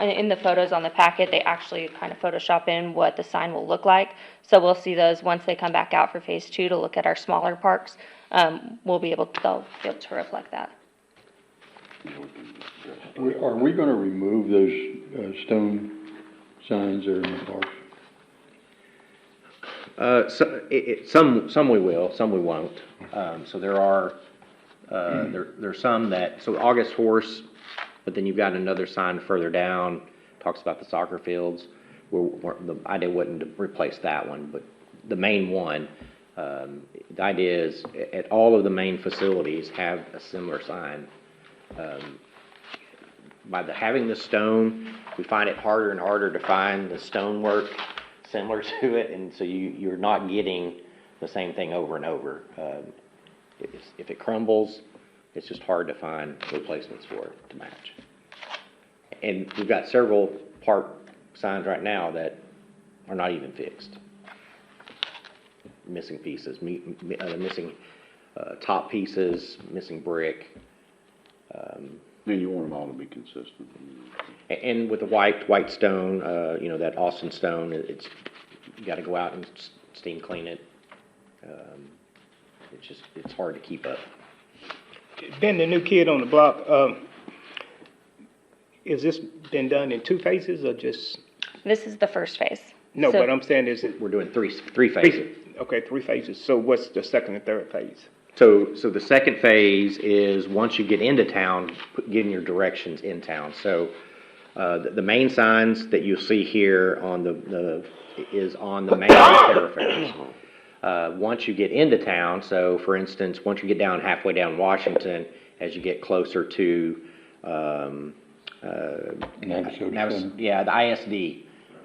in the photos on the packet, they actually kind of Photoshop in what the sign will look like. So we'll see those once they come back out for phase 2 to look at our smaller parks. They'll be able to reflect that. Are we going to remove those stone signs that are in the parks? Some we will, some we won't. So there are there's some that, so August Horse, but then you've got another sign further down, talks about the soccer fields. The idea wasn't to replace that one, but the main one. The idea is at all of the main facilities have a similar sign. By having the stone, we find it harder and harder to find the stonework similar to it, and so you're not getting the same thing over and over. If it crumbles, it's just hard to find replacements for it to match. And we've got several park signs right now that are not even fixed. Missing pieces, missing top pieces, missing brick. And you want them all to be consistent. And with the white stone, that Austin stone, you got to go out and steam clean it. It's hard to keep up. Being the new kid on the block, is this been done in 2 phases or just? This is the first phase. No, So- but I'm saying is it? We're doing three phases. Okay, 3 phases. So what's the second and third phase? So the second phase is once you get into town, getting your directions in town. So the main signs that you see here on is on the main thoroughfares. Once you get into town, so for instance, once you get halfway down Washington, as you get closer to the ISD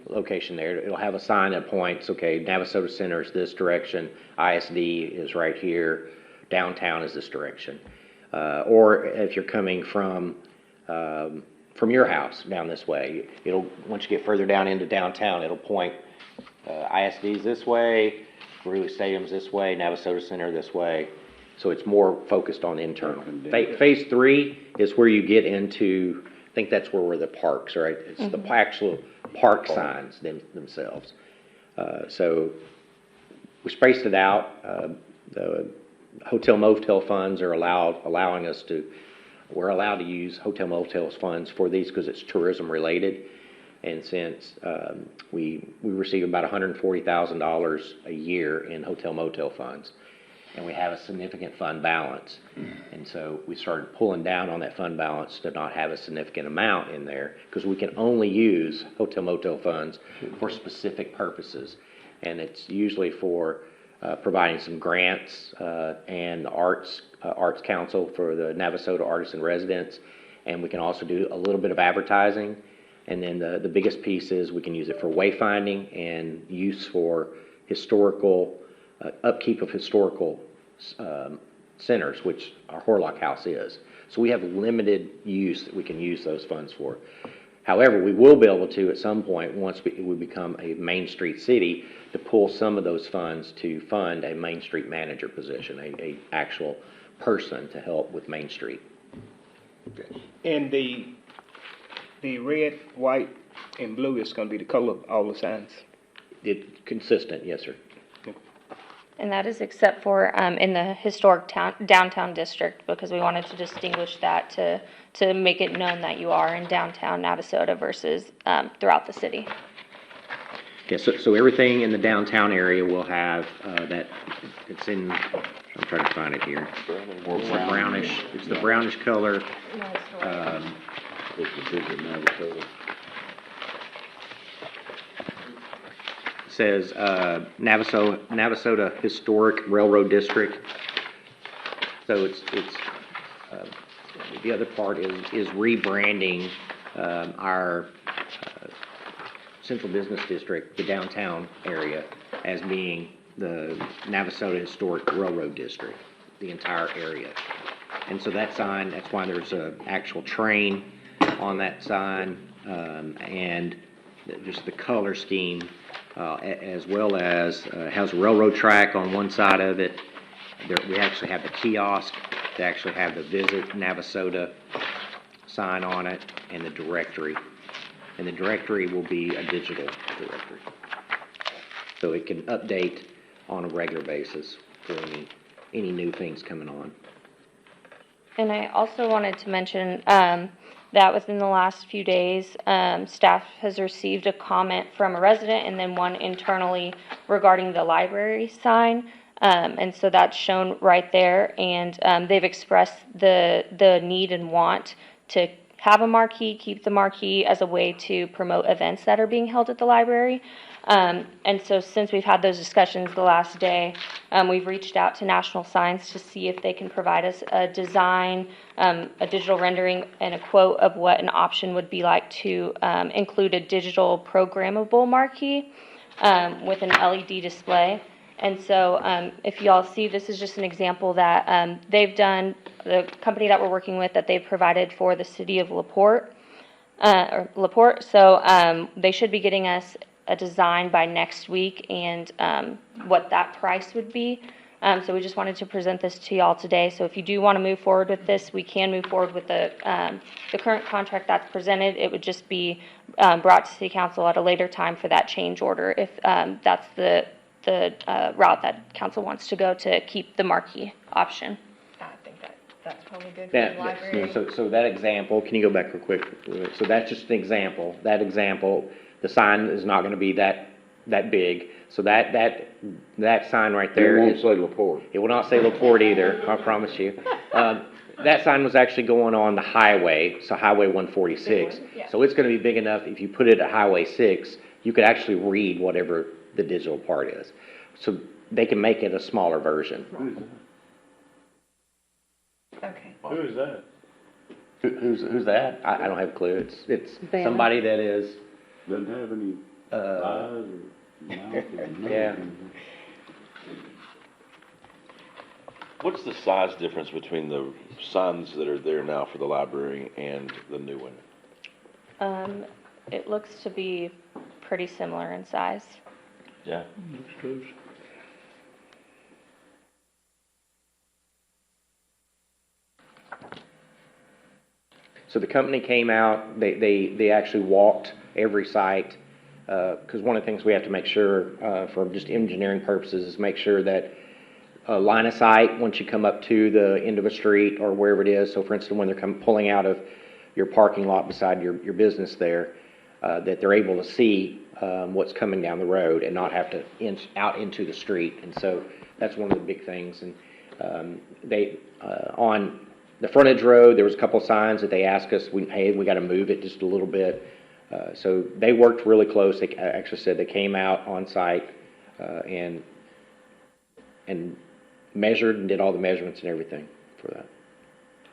location there, it'll have a sign that points, okay, Navasota Center is this direction, ISD is right here, downtown is this direction. Or if you're coming from your house down this way, once you get further down into downtown, it'll point ISD's this way, Greeley Stadium's this way, Navasota Center this way. So it's more focused on internal. Phase 3 is where you get into, I think that's where we're the parks, right? It's the actual park signs themselves. So we spaced it out. The hotel motel funds are allowing us to, we're allowed to use hotel motels funds for these because it's tourism related. And since we receive about $140,000 a year in hotel motel funds, and we have a significant fund balance. And so we started pulling down on that fund balance to not have a significant amount in there because we can only use hotel motel funds for specific purposes. And it's usually for providing some grants and the Arts Council for the Navasota Artists in Residence. And we can also do a little bit of advertising. And then the biggest piece is we can use it for wayfinding and use for historical, upkeep of historical centers, which our Horlock House is. So we have limited use that we can use those funds for. However, we will be able to, at some point, once we become a Main Street city, to pull some of those funds to fund a Main Street manager position, a actual person to help with Main Street. And the red, white, and blue is gonna be the color of all the signs? Consistent, yes, sir. And that is except for in the historic downtown district, because we wanted to distinguish that to make it known that you are in downtown Navasota versus throughout the city. Yeah, so everything in the downtown area will have that. It's in. I'm trying to find it here. It's the brownish. It's the brownish color. Says Navasota Historic Railroad District. So it's the other part is rebranding our Central Business District, the downtown area, as being the Navasota Historic Railroad District, the entire area. And so that sign, that's why there's an actual train on that sign, and just the color scheme, as well as has a railroad track on one side of it. We actually have the kiosk to actually have the Visit Navasota sign on it, and the directory. And the directory will be a digital directory. So it can update on a regular basis for any new things coming on. And I also wanted to mention that within the last few days, staff has received a comment from a resident and then one internally regarding the library sign. And so that's shown right there. And they've expressed the need and want to have a marquee, keep the marquee as a way to promote events that are being held at the library. And so since we've had those discussions the last day, we've reached out to National Signs to see if they can provide us a design, a digital rendering, and a quote of what an option would be like to include a digital programmable marquee with an LED display. And so if y'all see, this is just an example that they've done, the company that we're working with, that they've provided for the city of LaPorte. So they should be getting us a design by next week and what that price would be. So we just wanted to present this to y'all today. So if you do want to move forward with this, we can move forward with the current contract that's presented. It would just be brought to City Council at a later time for that change order if that's the route that council wants to go to keep the marquee option. I think that's probably good for the library. So that example, can you go back real quick? So that's just an example. That example, the sign is not going to be that big. So that sign right there. It won't say LaPorte. It will not say LaPorte either, I promise you. That sign was actually going on the highway, so Highway 146. Yeah. So it's going to be big enough, if you put it at Highway 6, you could actually read whatever the digital part is. So they can make it a smaller version. Okay. Who is that? Who's that? I don't have a clue. It's Banner. somebody that is, Doesn't have any eyes or mouth or yeah. What's the size difference between the signs that are there now for the library and the new one? It looks to be pretty similar in size. Yeah. So the company came out, they actually walked every site, because one of the things we have to make sure, for just engineering purposes, is make sure that line of sight, once you come up to the end of a street or wherever it is, so for instance, when they're pulling out of your parking lot beside your business there, that they're able to see what's coming down the road and not have to inch out into the street. And so that's one of the big things. And on the frontage road, there was a couple of signs that they asked us, hey, we got to move it just a little bit. So they worked really close. They actually said they came out on site and measured and did all the measurements and everything for that.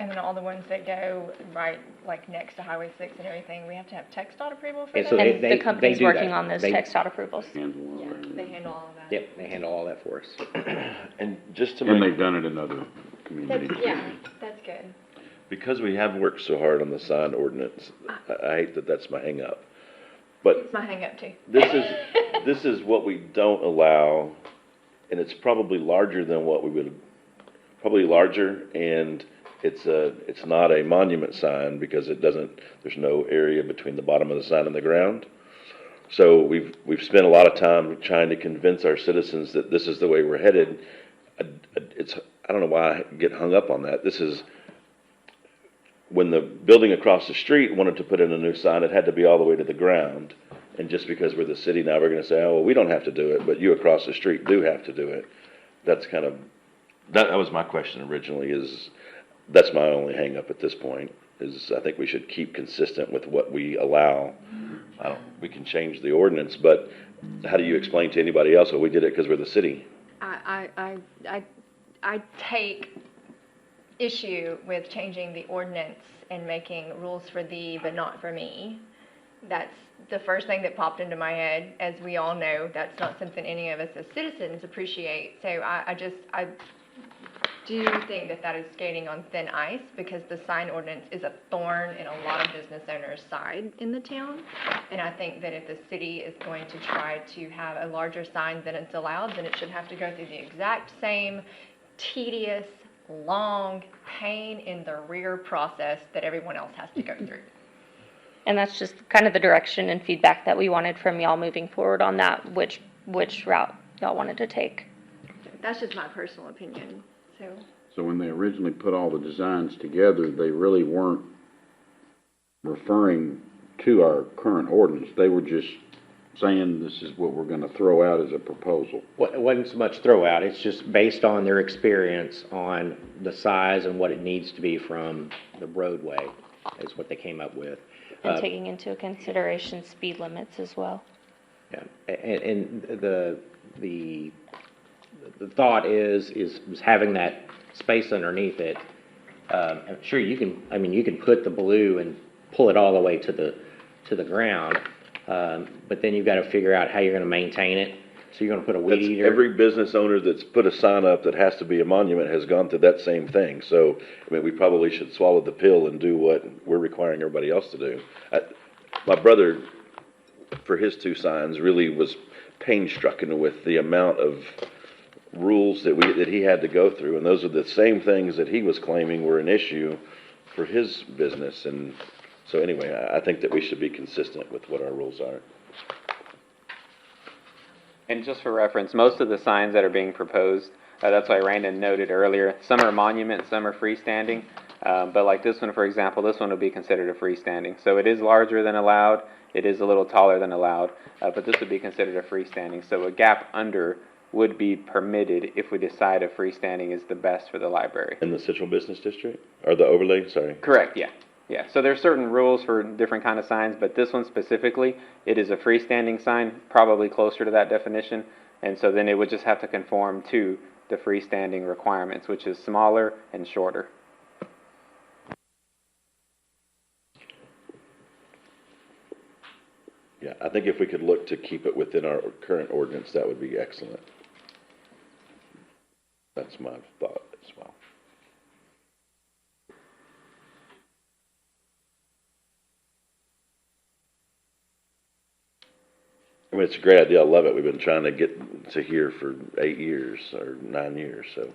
And then all the ones that go right, like next to Highway 6 and everything, we have to have text dot approval for And that? so And they the company's do working that. on those They- text dot approvals. Handle all that. They handle all of that? Yep, they handle all that for us. And just to And make, they've done it in other communities. That's good. because we have worked so hard on the sign ordinance, I hate that that's my hang up. But It's my hang up too. this is what we don't allow, and it's probably larger than what we would, probably larger, and it's not a monument sign because there's no area between the bottom of the sign and the ground. So we've spent a lot of time trying to convince our citizens that this is the way we're headed. I don't know why I get hung up on that. This is, when the building across the street wanted to put in a new sign, it had to be all the way to the ground. And just because we're the city now, we're gonna say, oh, well, we don't have to do it, but you across the street do have to do it. That's kind of, that was my question originally, that's my only hang up at this point, is I think we should keep consistent with what we allow. We can change the ordinance, but how do you explain to anybody else, well, we did it because we're the city? I take issue with changing the ordinance and making rules for thee but not for me. That's the first thing that popped into my head. As we all know, that's not something any of us as citizens appreciate. So I do think that is skating on thin ice, because the sign ordinance is a thorn in a lot of business owners' side in the town. And I think that if the city is going to try to have a larger sign than it's allowed, then it should have to go through the exact same tedious, long, pain in the rear process that everyone else has to go through. And that's just kind of the direction and feedback that we wanted from y'all moving forward on that, which route y'all wanted to take. That's just my personal opinion, so. So when they originally put all the designs together, they really weren't referring to our current ordinance. They were just saying this is what we're gonna throw out as a proposal. Well, it wasn't so much throw out, it's just based on their experience on the size and what it needs to be from the roadway. is what they came up with. And taking into consideration speed limits as well. Yeah, and the thought is having that space underneath it. Sure, you can put the blue and pull it all the way to the ground, but then you've got to figure out how you're going to maintain it. So you're going to put a weed eater. Every business owner that's put a sign up that has to be a monument has gone through that same thing. So, I mean, we probably should swallow the pill and do what we're requiring everybody else to do. My brother, for his 2 signs, really was pain-stricken with the amount of rules that he had to go through, and those are the same things that he was claiming were an issue for his business. And so anyway, I think that we should be consistent with what our rules are. And just for reference, most of the signs that are being proposed, that's why Randon noted earlier, some are monuments, some are freestanding. But like this one, for example, this one would be considered a freestanding. So it is larger than allowed, it is a little taller than allowed, but this would be considered a freestanding. So a gap under would be permitted if we decide a freestanding is the best for the library. In the Central Business District? Or the overlay, sorry? Correct, yeah. Yeah, so there's certain rules for different kind of signs, but this one specifically, it is a freestanding sign, probably closer to that definition, and so then it would just have to conform to the freestanding requirements, which is smaller and shorter. Yeah, I think if we could look to keep it within our current ordinance, that would be excellent. That's my thought as well. I mean, it's a great idea. I love it. We've been trying to get to here for 8 years or 9 years, so.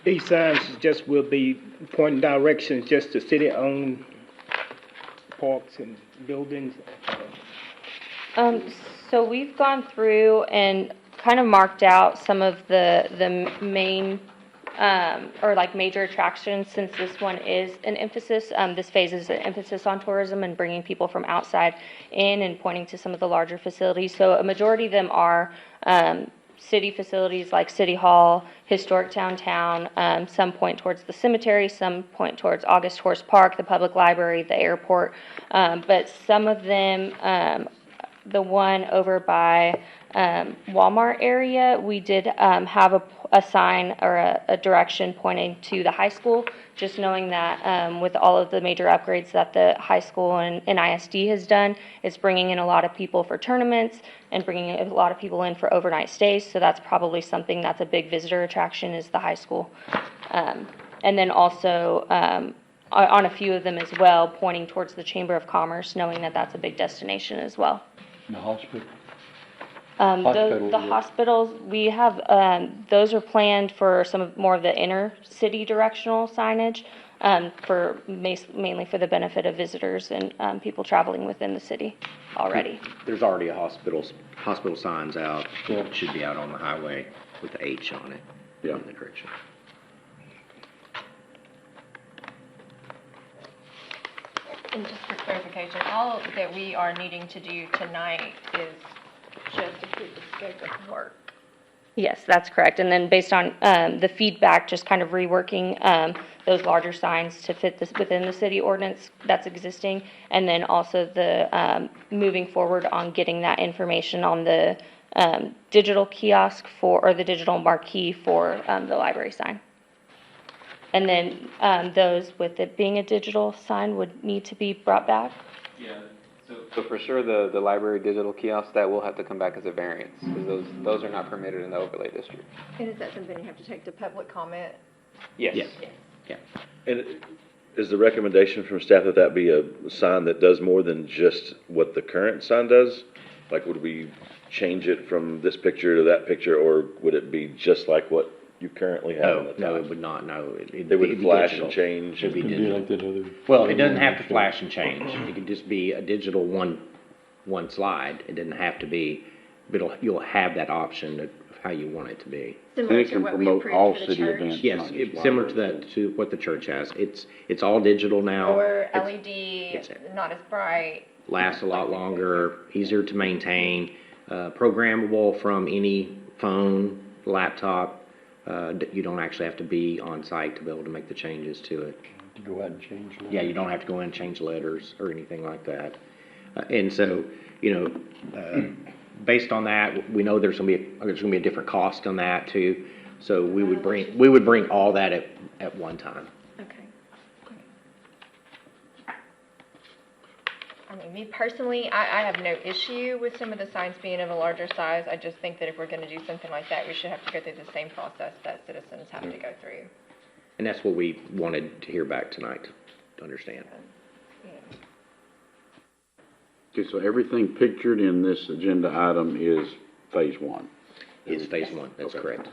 These signs just will be pointing directions just to city-owned parks and buildings. So we've gone through and kind of marked out some of the main or like major attractions, since this one is an emphasis, this phase is an emphasis on tourism and bringing people from outside in and pointing to some of the larger facilities. So a majority of them are city facilities like City Hall, historic downtown, some point towards the cemetery, some point towards August Horse Park, the public library, the airport, but some of them, the one over by Walmart area, we did have a sign or a direction pointing to the high school, just knowing that with all of the major upgrades that the high school and ISD has done, it's bringing in a lot of people for tournaments and bringing a lot of people in for overnight stays, so that's probably something that's a big visitor attraction is the high school. And then also on a few of them as well, pointing towards the Chamber of Commerce, knowing that that's a big destination as well. The hospital? The hospitals, we have, those are planned for more of the inner city directional signage, mainly for the benefit of visitors and people traveling within the city already. There's already hospital signs out, it should be out on the highway with the H on it. Yeah. In the direction. And just for clarification, all that we are needing to do tonight is just approve the scope of work. Yes, that's correct. And then based on the feedback, just kind of reworking those larger signs to fit this within the city ordinance that's existing. And then also the moving forward on getting that information on the digital kiosk or the digital marquee for the library sign. And then those with it being a digital sign would need to be brought back. Yeah. So for sure, the library digital kiosk, that will have to come back as a variance, because those are not permitted in the overlay district. And is that something you have to take to public comment? Yes. Yeah. And is the recommendation from staff that be a sign that does more than just what the current sign does? Like, would we change it from this picture to that picture, or would it be just like what you currently have on the top? No, it would not, no. It would flash and change? It'd be It'd be digital. like that other. Well, it doesn't have to flash and change. It could just be a digital one slide. It doesn't have to be, but you'll have that option of how you want it to be. Similar it to can what we promote approved all for the city church? events. Yes, not just it's similar to library. that, to what the church has. It's all digital now. Or It's- LED, it's- not as bright. Lasts a lot longer, easier to maintain. programmable from any phone, laptop. You don't actually have to be on site to be able to make the changes to it. To go ahead and change that. Yeah, you don't have to go in and change letters or anything like that. And so, based on that, we know there's gonna be a different cost on that too. So we would bring all that at one time. Okay. I mean, me personally, I have no issue with some of the signs being of a larger size. I just think that if we're gonna do something like that, we should have to go through the same process that citizens have to go through. And that's what we wanted to hear back tonight, to understand. Okay, so everything pictured in this agenda item is phase one. It's phase one, that's correct.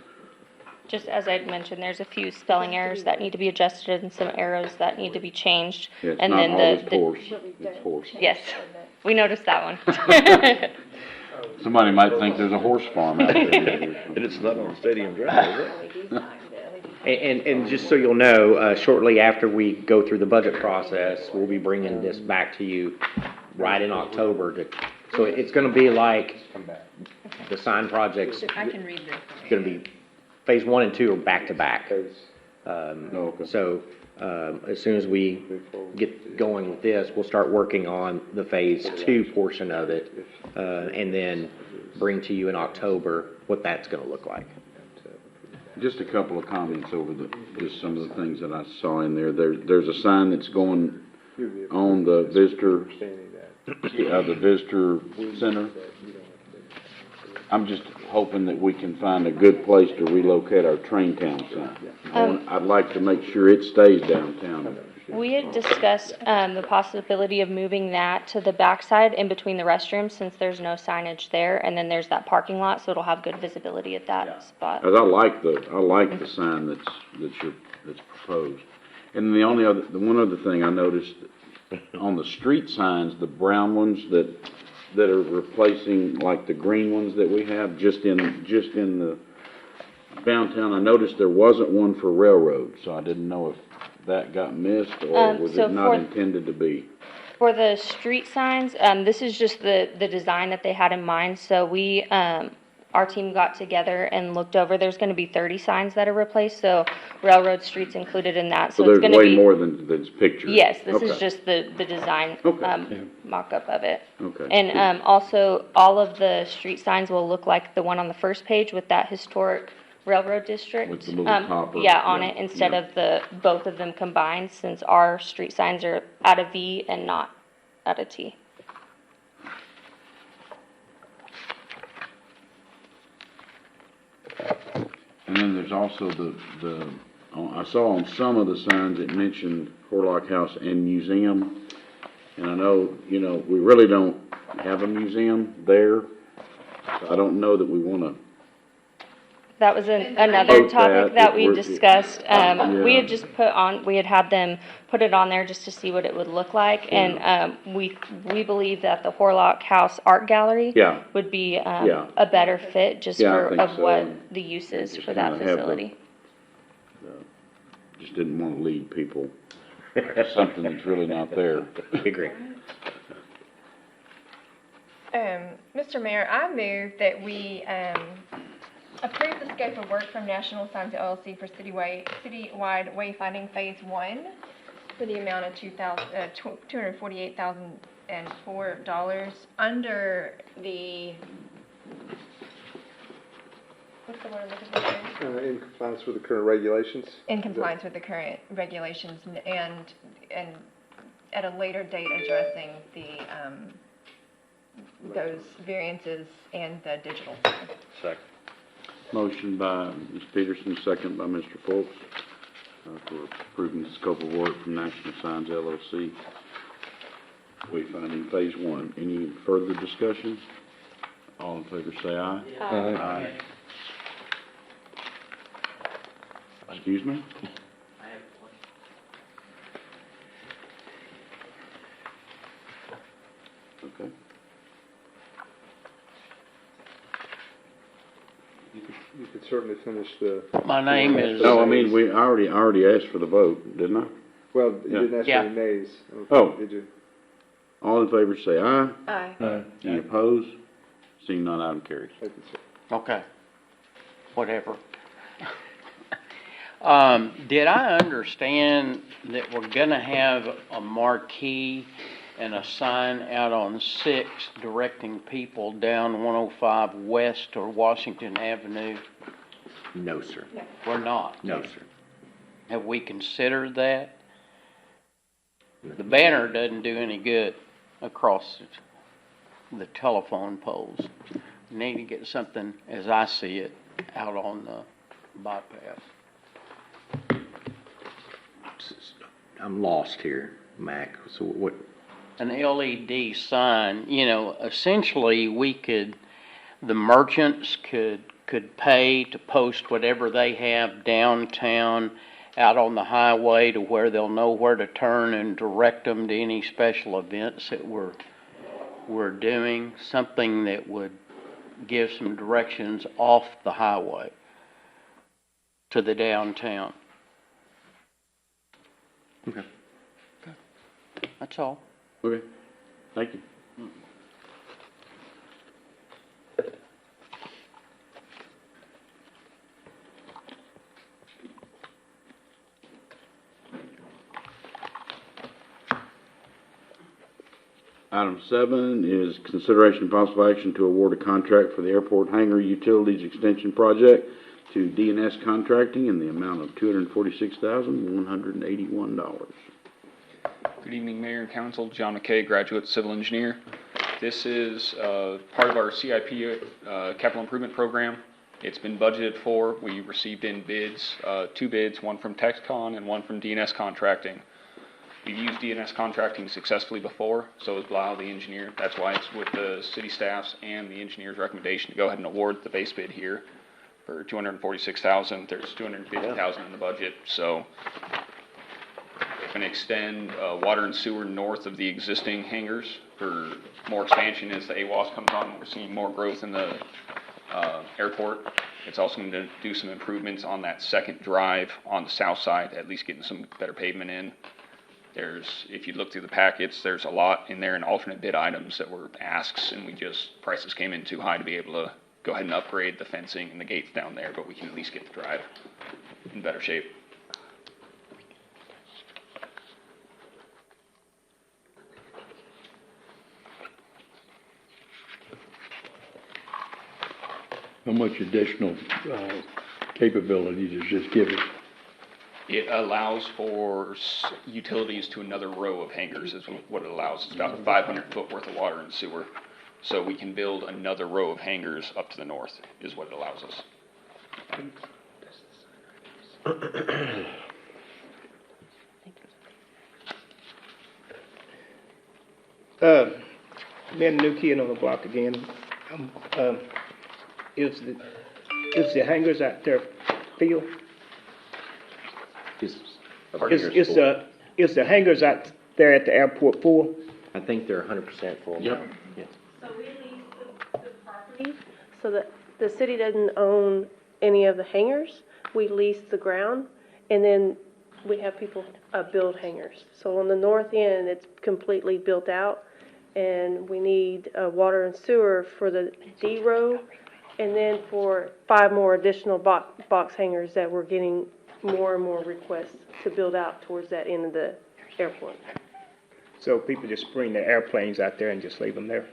Just as I'd mentioned, there's a few spelling errors that need to be adjusted and some arrows that need to be changed. Yeah, it's And not then always horse, it's horse. Yes, we noticed that one. Somebody might think there's a horse farm out there. And it's not on Stadium Drive, is it? And just so you'll know, shortly after we go through the budget process, we'll be bringing this back to you right in October so it's gonna be like the sign projects. I can read this. It's gonna be, phase 1 and 2 are back to back. Okay. So, as soon as we get going with this, we'll start working on the phase 2 portion of it, and then bring to you in October what that's gonna look like. Just a couple of comments over just some of the things that I saw in there. There's a sign that's going on the visitor center. I'm just hoping that we can find a good place to relocate our train town sign. I'd like to make sure it stays downtown. We had discussed the possibility of moving that to the backside in between the restrooms, since there's no signage there, and then there's that parking lot, so it'll have good visibility at that spot. As I like the sign that's proposed. And the one other thing I noticed on the street signs, the brown ones that are replacing like the green ones that we have just in the downtown, I noticed there wasn't one for railroad, so I didn't know if that got missed or was so it not intended to be? For the street signs, this is just the design that they had in mind, so we, our team got together and looked over, there's gonna be 30 signs that are replaced, so railroad streets included in that, so it's there's gonna be. way more than's pictured? Yes, this is Okay. just the design, Okay. mock-up of it. Okay. And, also, all of the street signs will look like the one on the first page with that historic railroad district. With the little topper. Yeah, on Yeah, it, instead yeah. of both of them combined, since our street signs are at a V and not at a T. And then there's also I saw on some of the signs it mentioned Horlock House and Museum. And I know, we really don't have a museum there. So I don't know that we wanna, That was another Vote topic that we we're- discussed. We Yeah. had just we had them put it on there just to see what it would look like. And, we believe that the Horlock House Art Gallery Yeah. would be, Yeah. a better fit just Yeah, I for, think of so. what the use is Just for that kinda have the- facility. just didn't wanna lead people to something that's really not there. Agree. Mr. Mayor, I move that we, approve the scope of work from National Signs LLC for citywide wayfinding phase 1 for the amount of $248,004 under the, what's the word I'm looking for? In compliance with the current regulations? In compliance with the current regulations and at a later date addressing those variances and the digital sign. Second. Motion by Ms. Peterson, second by Mr. Folks, for approving the scope of work from National Signs LLC. Wayfinding phase 1. Any further discussion? All in favor say aye. Aye. Excuse me? Okay. You could certainly finish the. My name is. No, I mean, I already asked for the vote, didn't I? Well, you Yeah. didn't ask for Yeah. any nays. Okay, Oh. Did you? All in favor say aye. Aye. Aye. Any opposed? Seeing none, item carries. Thank you, sir. Okay, whatever. Did I understand that we're gonna have a marquee and a sign out on 6 directing people down 105 West or Washington Avenue? No, sir. We're not. No, sir. Have we considered that? The banner doesn't do any good across the telephone poles. We need to get something, as I see it, out on the bypass. I'm lost here, Mac. So what? An LED sign, you know, essentially the merchants could pay to post whatever they have downtown out on the highway to where they'll know where to turn and direct them to any special events that we're doing, something that would give some directions off the highway to the downtown. Okay. That's all. Okay, thank you. Item 7 is consideration and possible action to award a contract for the airport hangar utilities extension project to D&S Contracting in the amount of $246,181. Good evening, Mayor and Council. John McKay, graduate civil engineer. This is part of our CIP capital improvement program. It's been budgeted for. We received in bids, 2 bids, one from Texcon and one from D&S Contracting. We've used D&S Contracting successfully before, so is Blau, the engineer. That's why it's with the city staff's and the engineer's recommendation to go ahead and award the base bid here for $246,000. There's $250,000 in the budget, so we're going to extend water and sewer north of the existing hangars for more expansion as the AWAS comes on. We're seeing more growth in the airport. It's also going to do some improvements on that second drive on the south side, at least getting some better pavement in. If you look through the packets, there's a lot in there in alternate bid items that were asks, and prices came in too high to be able to go ahead and upgrade the fencing and the gates down there, but we can at least get the drive in better shape. How much additional capability does this give us? It allows for utilities to another row of hangars is what it allows. It's about 500 foot worth of water and sewer. So we can build another row of hangars up to the north is what it allows us. Being a new kid on the block again, is the hangars out there filled? Is the hangars out there at the airport full? I think they're 100% full. Yep. Yeah. So we lease the property, so that the city doesn't own any of the hangars. We lease the ground, and then we have people build hangars. So on the north end, it's completely built out, and we need water and sewer for the D row, and then for 5 more additional box hangars that we're getting more and more requests to build out towards that end of the airport. So people just bring their airplanes out there and just leave them there?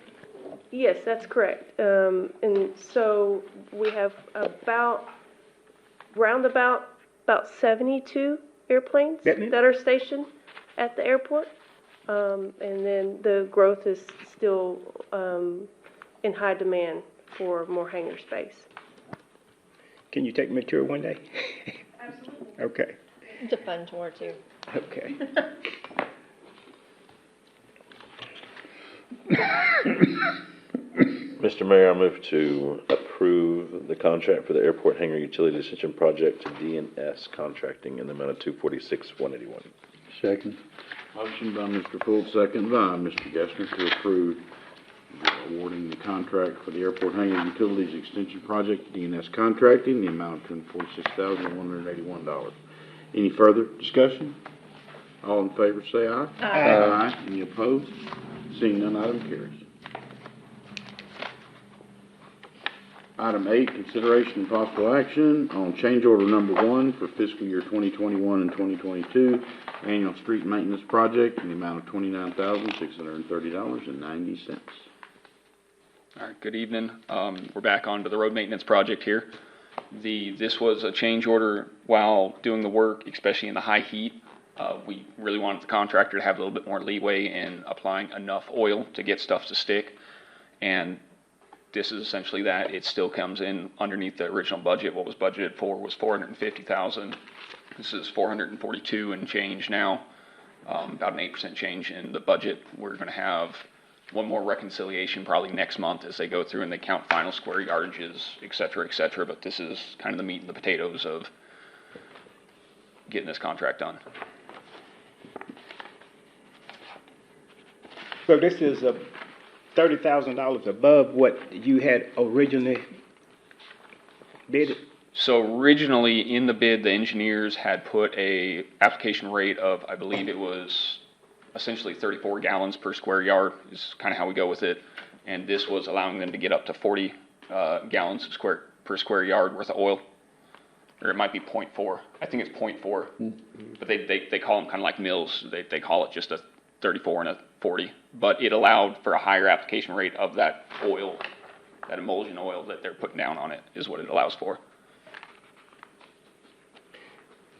Yes, that's correct. And so we have about 72 airplanes that are stationed at the airport. And then the growth is still in high demand for more hangar space. Can you take me to it one day? Absolutely. Okay. It's a fun tour too. Okay. Mr. Mayor, I move to approve the contract for the airport hangar utility extension project to D&S Contracting in the amount of $246,181. Second. Motion by Mr. Poole, second by Mr. Gessner to approve awarding the contract for the airport hangar utilities extension project to D&S Contracting in the amount of $246,181. Any further discussion? All in favor say aye. Aye. Any opposed? Seeing none, item carries. Item 8, consideration and possible action on change order number 1 for fiscal year 2021 and 2022 annual street maintenance project in the amount of $29,630.90. All right, good evening. We're back onto the road maintenance project here. This was a change order while doing the work, especially in the high heat. We really wanted the contractor to have a little bit more leeway in applying enough oil to get stuff to stick. And this is essentially that. It still comes in underneath the original budget. What was budgeted for was $450,000. This is $442 and change now, about an 8% change in the budget. We're going to have one more reconciliation probably next month as they go through and they count final square yardages, et cetera, but this is kind of the meat and the potatoes of getting this contract done. So this is $30,000 above what you had originally bid? So originally in the bid, the engineers had put a application rate of, I believe it was essentially 34 gallons per square yard is kind of how we go with it. And this was allowing them to get up to 40 gallons per square yard worth of oil. Or it might be 0.4. I think it's 0.4. But they call them kind of like mills. They call it just a 34 and a 40. But it allowed for a higher application rate of that oil, that emulsion oil that they're putting down on it is what it allows for.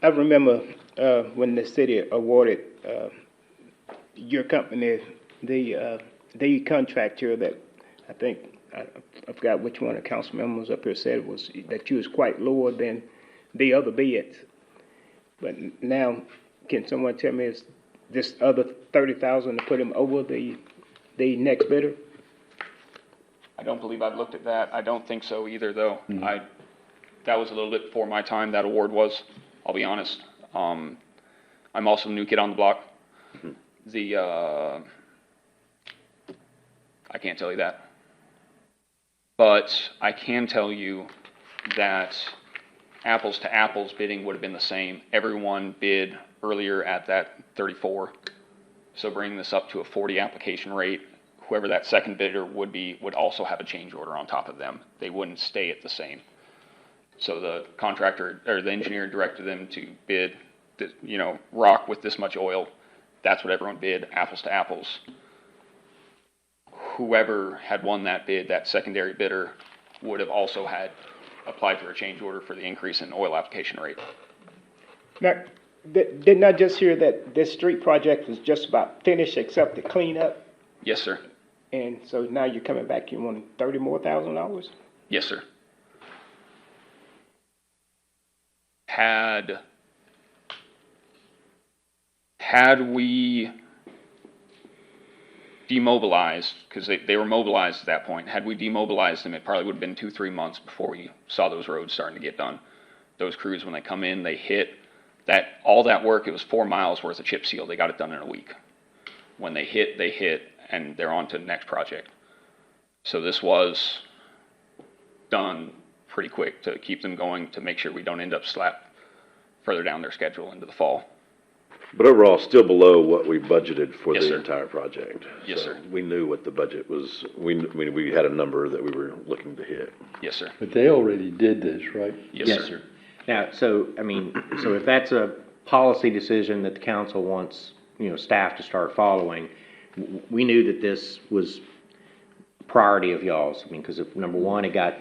I remember when the city awarded your company the contractor that I think, I forgot which one of the council members up here said was that you was quite lower than the other bids. But now, can someone tell me is this other $30,000 to put him over the next bidder? I don't believe I've looked at that. I don't think so either, though. That was a little bit before my time, that award was, I'll be honest. I'm also a new kid on the block. I can't tell you that. But I can tell you that apples to apples bidding would have been the same. Everyone bid earlier at that 34. So bringing this up to a 40 application rate, whoever that second bidder would be would also have a change order on top of them. They wouldn't stay at the same. So the contractor or the engineer directed them to bid, rock with this much oil. That's what everyone bid, apples to apples. Whoever had won that bid, that secondary bidder, would have also had applied for a change order for the increase in oil application rate. Now, didn't I just hear that this street project is just about finished except the cleanup? Yes, sir. And so now you're coming back, you want $30,000 more? Yes, sir. Had we demobilized, because they were mobilized at that point, had we demobilized them, it probably would have been 2-3 months before we saw those roads starting to get done. Those crews, when they come in, they hit all that work. It was 4 miles worth of chip seal. They got it done in a week. When they hit, and they're on to the next project. So this was done pretty quick to keep them going, to make sure we don't end up further down their schedule into the fall. But overall, still below what we budgeted for Yes, the sir. entire project. Yes, So sir. we knew what the budget was. We had a number that we were looking to hit. Yes, sir. But they already did this, right? Yes, sir. Now, so if that's a policy decision that the council wants, staff to start following, we knew that this was priority of y'all's. Because if, number one, it got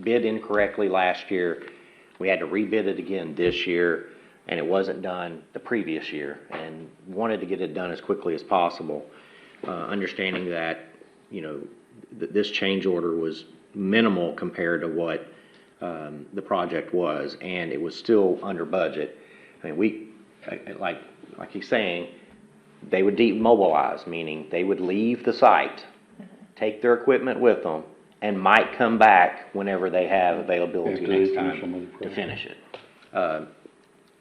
bid incorrectly last year, we had to rebid it again this year, and it wasn't done the previous year, and wanted to get it done as quickly as possible, understanding that, this change order was minimal compared to what the project was, and it was still under budget. Like he's saying, they would demobilize, meaning they would leave the site, take their equipment with them, and might come back whenever they have availability next time to finish it.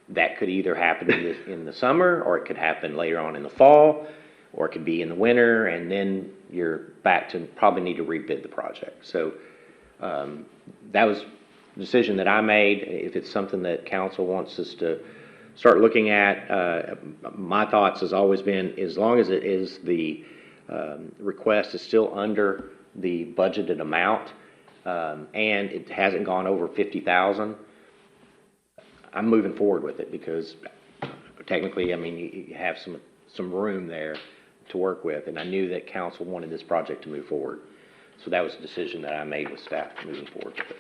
That could either happen in the summer, or it could happen later on in the fall, or it could be in the winter, and then you're back to probably need to rebid the project. So that was a decision that I made. If it's something that council wants us to start looking at, my thoughts has always been, as long as it is the request is still under the budgeted amount, and it hasn't gone over 50,000, I'm moving forward with it because technically, I mean, you have some room there to work with, and I knew that council wanted this project to move forward. So that was the decision that I made with staff moving forward with it.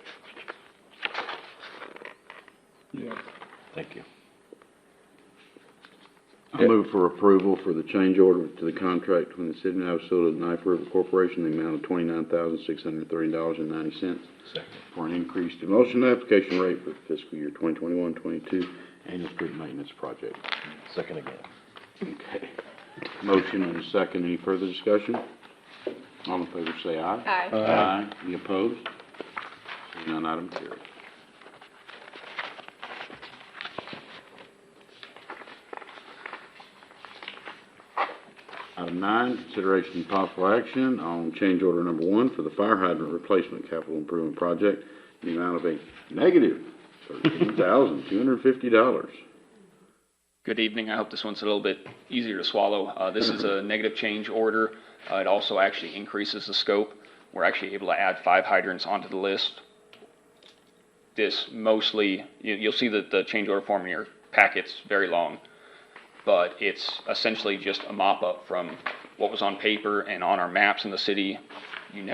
Yeah. Thank you. I move for approval for the change order to the contract between the City of Navasota and Knife River Corporation in the amount of $29,630.90 for an increase to motion application rate for the fiscal year 2021-22 annual street maintenance project. Second again. Okay. Motion and a second. Any further discussion? All in favor say aye. Aye. Aye. Any opposed? Seeing none, item carries. Item 9, consideration and possible action on change order number 1 for the fire hydrant replacement capital improvement project in the amount of a negative $13,250. Good evening. I hope this one's a little bit easier to swallow. This is a negative change order. It also actually increases the scope. We're actually able to add 5 hydrants onto the list. This mostly, you'll see that the change order form in your packet's very long, but it's essentially just a mop-up from what was on paper and on our maps in the city. You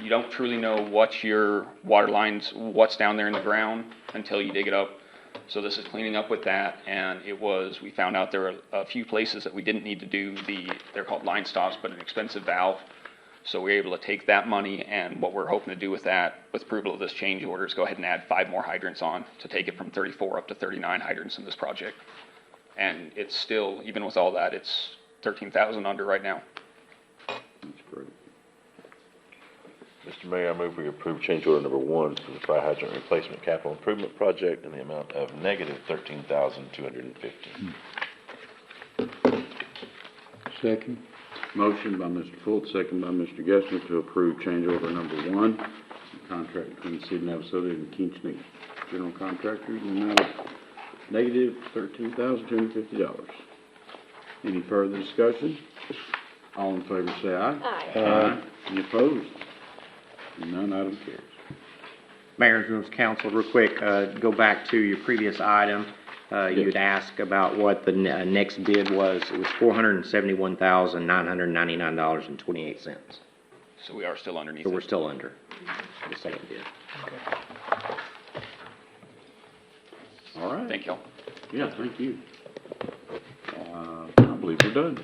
don't truly know what's your water lines, what's down there in the ground until you dig it up. So this is cleaning up with that, and we found out there were a few places that we didn't need to do they're called line stops, but an expensive valve. So we're able to take that money, and what we're hoping to do with that, with approval of this change order, is go ahead and add 5 more hydrants on to take it from 34 up to 39 hydrants in this project. And it's still, even with all that, it's 13,000 under right now. That's great. Mr. Mayor, I move we approve change order number 1 for the fire hydrant replacement capital improvement project in the amount of negative $13,250. Second. Motion by Mr. Fultz, second by Mr. Gessner to approve change order number 1, contract between the City of Navasota and Kinchnick General Contractors in the amount of negative $13,250. Any further discussion? All in favor say aye. Aye. Any opposed? None, item carries. Mayor and members of council, real quick, go back to your previous item. You had asked about what the next bid was. It was $471,999.28. So we are still underneath So we're it. still under the second bid. All right. Thank you. Yeah, thank you. I believe we're done.